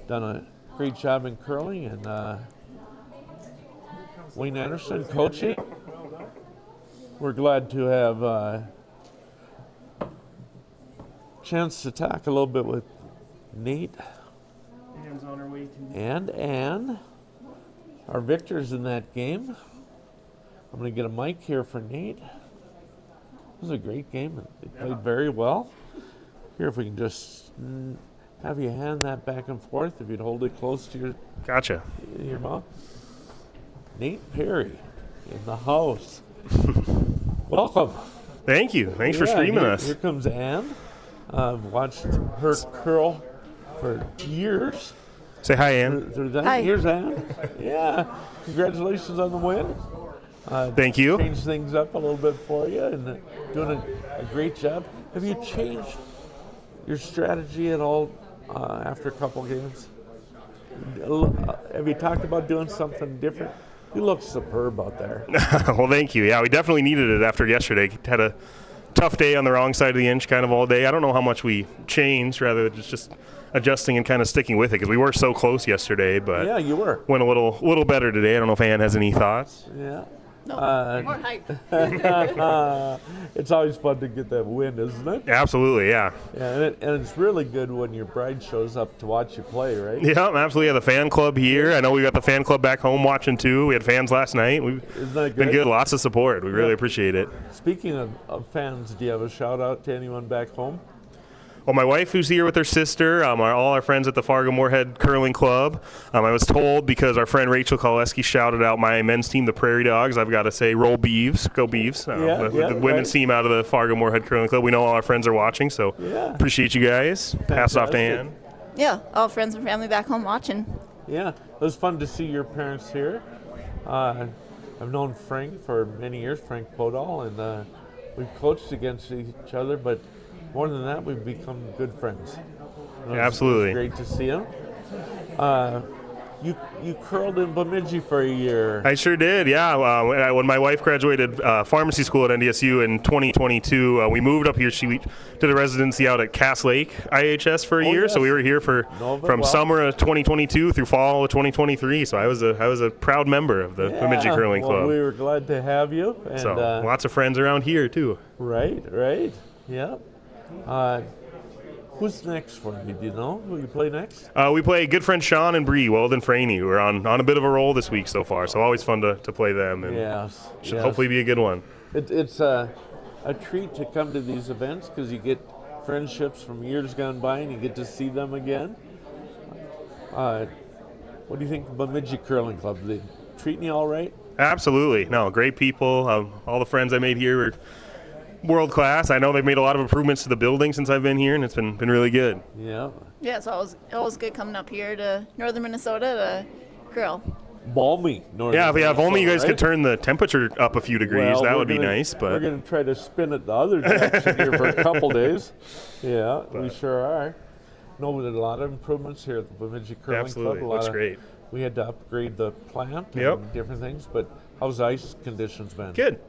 Done a great job in curling, and Wayne Anderson coaching. We're glad to have a chance to talk a little bit with Nate and Ann, our victors in that game. I'm going to get a mic here for Nate. It was a great game. They played very well. Here, if we can just have you hand that back and forth, if you'd hold it close to your mouth. Nate Parry in the house. Welcome. Thank you. Thanks for streaming us. Here comes Ann. Watched her curl for years. Say hi, Ann. Through that. Hi. Here's Ann. Yeah. Congratulations on the win. Thank you. Changed things up a little bit for you and doing a great job. Have you changed your strategy at all after a couple games? Have you talked about doing something different? You look superb out there. Well, thank you. Yeah, we definitely needed it after yesterday. Had a tough day on the wrong side of the inch kind of all day. I don't know how much we changed, rather just adjusting and kind of sticking with it because we were so close yesterday, but Yeah, you were. went a little better today. I don't know if Ann has any thoughts. Yeah. More hype. It's always fun to get that win, isn't it? Absolutely, yeah. Yeah, and it's really good when your bride shows up to watch you play, right? Yeah, absolutely. Yeah, the fan club here. I know we got the fan club back home watching too. We had fans last night. We've Isn't that been good? good. Lots of support. We really appreciate it. Speaking of fans, do you have a shout out to anyone back home? Well, my wife, who's here with her sister, all our friends at the Fargo Moorhead Curling Club. I was told because our friend Rachel Koleski shouted out my men's team, the Prairie Dogs. I've got to say, roll Beeves, go Beeves. The women's team out of the Fargo Moorhead Curling Club. We know all our friends are watching, so appreciate you guys. Pass it off to Ann. Yeah, all friends and family back home watching. Yeah, it was fun to see your parents here. I've known Frank for many years, Frank Podoll, and we've coached against each other, but more than that, we've become good friends. Absolutely. It's great to see him. You curled in Bemidji for a year. I sure did, yeah. When my wife graduated pharmacy school at NDSU in 2022, we moved up here. She did a residency out at Cass Lake IHS for a year, yes. so we were here from summer of 2022 through fall of 2023. So I was a proud member of the Bemidji Curling well, Club. we were glad to have you. And, So lots of friends around here too. Right, yeah. Who's next for you? Do you know who you play next? We play good friend Sean and Bree Weldon Franey, who are on a bit of a roll this week so far. So always fun to play them, and Yes. should hopefully be a good one. It's a treat to come to these events because you get friendships from years gone by and you get to see them again. What do you think of Bemidji Curling Club? They treating you all right? Absolutely, no, great people. All the friends I made here are world class. I know they've made a lot of improvements to the building since I've been here, and it's been really good. Yeah. Yeah, it's always good coming up here to northern Minnesota to curl. Balmy. Yeah, if only you guys right? could turn the temperature up a few degrees, Well, that we're would be gonna- nice. we're But going to try to spin it the other direction here for a couple days. Yeah, we sure are. No, we did a lot of improvements here at the Bemidji Curling Absolutely, Club. looks great. We had to upgrade the plant Yep. and different things, but how's ice conditions been? good.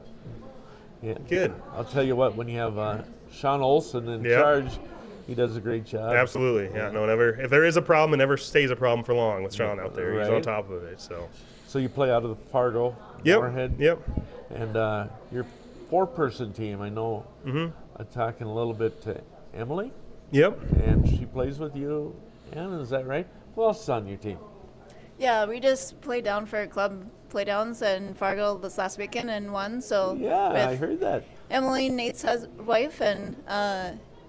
Yeah. Good. I'll tell you what, when you have Sean Olson in Yep. charge, he does a great job. Absolutely, yeah. No, never. If there is a problem, it never stays a problem for long with Sean out there. He's on Right. top of it. So. So you play out of the Fargo, Yep. Moorhead, Yep. and your four-person team. I know. I'm talking a little bit to Emily, Yep. and she plays with you. Ann, is that right? Who else is on your team? Yeah, we just played down for club playdowns in Fargo this last weekend and won. So Yeah, I with heard that. Emily, Nate's wife, and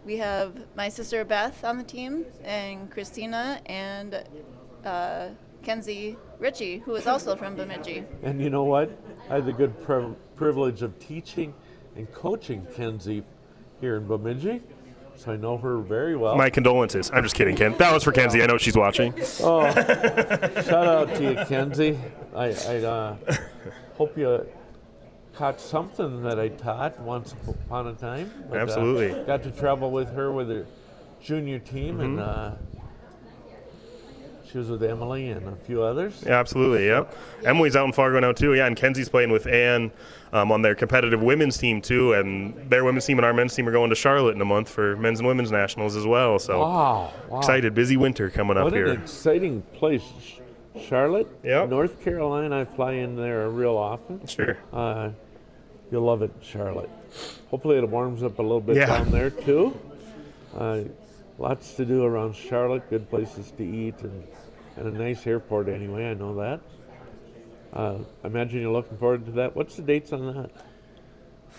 we have my sister Beth on the team, and Christina, and Kenzie Ritchie, who is also from Bemidji. And you know what? I had the good privilege of teaching and coaching Kenzie here in Bemidji, so I know her very well. My condolences. I'm just kidding, Ken. That was for Kenzie. I know she's watching. Oh, shout out to you, Kenzie. I hope you caught something that I taught once upon a time. But, Absolutely. Got to travel with her with her junior team, and she was with Emily and a few others. Yeah, absolutely, yep. Emily's out in Fargo now, too. Yeah, and Kenzie's playing with Ann on their competitive women's team, too. And their women's team and our men's team are going to Charlotte in a month for men's and women's nationals as well. So Wow. excited. Busy winter coming up What here. an exciting place. Charlotte, Yep. North Carolina. I fly in there real often. Sure. You'll love it, Charlotte. Hopefully it warms up a little bit Yeah. down there, too. Lots to do around Charlotte, good places to eat, and a nice airport anyway, I know that. I imagine you're looking forward to that. What's the dates on that?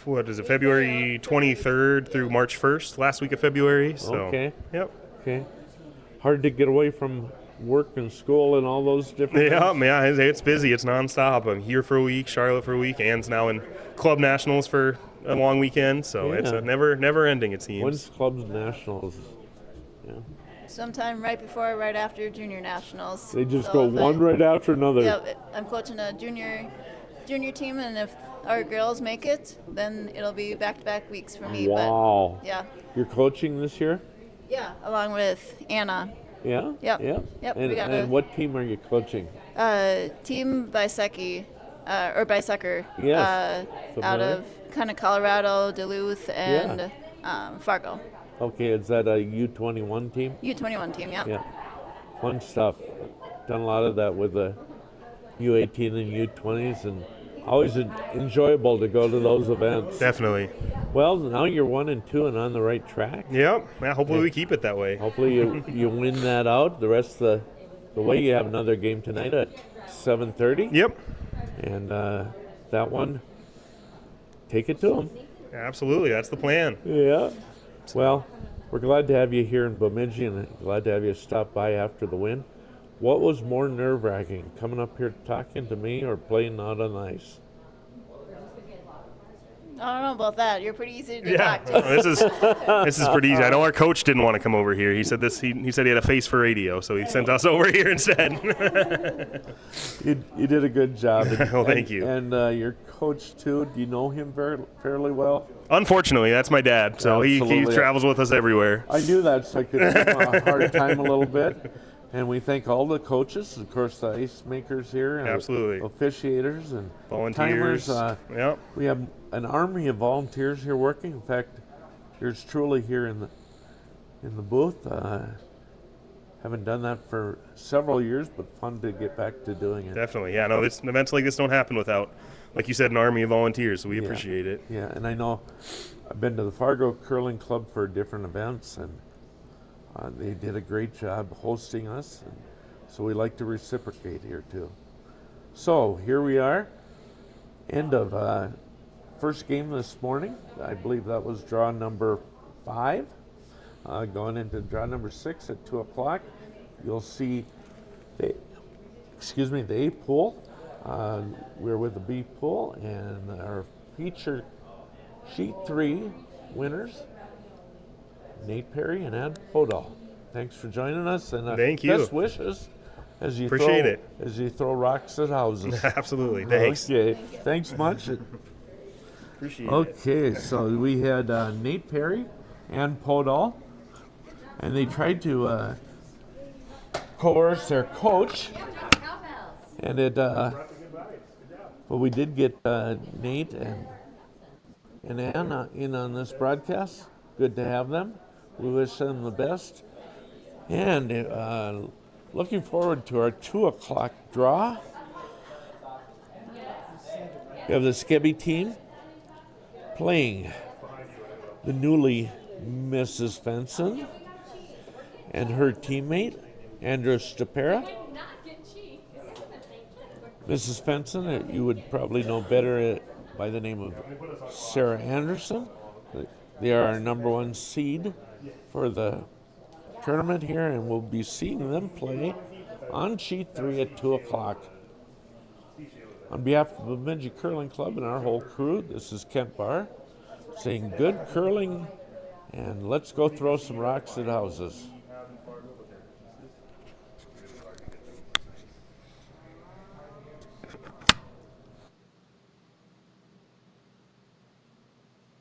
What is it, February 23rd through March 1st, last week of February. So. Okay. Yep. Okay. Hard to get away from work and school and all those different Yeah, things? yeah, it's busy. It's nonstop. I'm here for a week, Charlotte for a week. Ann's now in Club Nationals for a long weekend, so it's Yeah. never ending, it seems. When's Clubs Nationals? Yeah. sometime right before or right after junior nationals. They just So go if one right after another. Yeah, I'm coaching a junior team, and if our girls make it, then it'll be back-to-back weeks for me. Wow. But yeah, You're coaching this year? yeah, along with Anna. Yeah? Yep. Yeah. Yep, And, we got and what team are you coaching? Team Biseki, or Bisecker. Yes. Out Familiar. of kind of Colorado, Duluth, and Fargo. Okay, is that a U21 team? U21 team, yeah. Yeah. Fun stuff. Done a lot of that with the U18 and U20s, and always enjoyable to go to those events. Definitely. Well, now you're 1-2 and on the right track. Yep. Yeah, hopefully we keep it that way. Hopefully you win that out. The rest of the way, you have another game tonight at 7:30. Yep. And that one, take it to them. Absolutely. That's the plan. Yeah. Well, we're glad to have you here in Bemidji and glad to have you stop by after the win. What was more nerve-wracking, coming up here talking to me or playing out on the ice? I don't know about that. You're pretty easy to Yeah. talk to. This is pretty easy. I know our coach didn't want to come over here. He said he said he had a face for radio, so he sent us over here instead. You did a good job. Well, thank you. And your coach, too, do you know him fairly well? Unfortunately, that's my dad, so he Absolutely. travels with us everywhere. I knew that, so I could give him a hard time a little bit. And we thank all the coaches, of course, the ice makers here, and Absolutely. officiators and Volunteers. timers. Yep. We have an army of volunteers here working. In fact, there's truly here in the booth. Haven't done that for several years, but fun to get back to doing it. Definitely. Yeah, no, events like this don't happen without, like you said, an army of volunteers, so we appreciate it. Yeah, and I know I've been to the Fargo Curling Club for different events, and they did a great job hosting us, and so we like to reciprocate here too. So here we are, end of first game this morning. I believe that was draw number 5. Going into draw number 6 at 2 o'clock, you'll see the A pool. We're with the B pool, and our feature sheet 3 winners, Nate Parry and Podoll. Thanks for joining us, and Thank you. best wishes as you Appreciate it. as you throw rocks at houses. Absolutely. Thanks. Okay, thanks much. Appreciate it. Okay, so we had Nate Parry and Podoll, and they tried to coerce their coach, and but we did get Nate and Anna in on this broadcast. Good to have them. We wish them the best, and looking forward to our 2 o'clock draw. We have the Skebby team playing the newly Mrs. Fenson and her teammate, Andrew Stapera. Mrs. Fenson, you would probably know better by the name of Sarah Anderson. They are our number 1 seed for the tournament here, and we'll be seeing them play on sheet 3 at 2 o'clock. On behalf of the Bemidji Curling Club and our whole crew, this is Kent Barr saying good curling, and let's go throw some rocks at houses.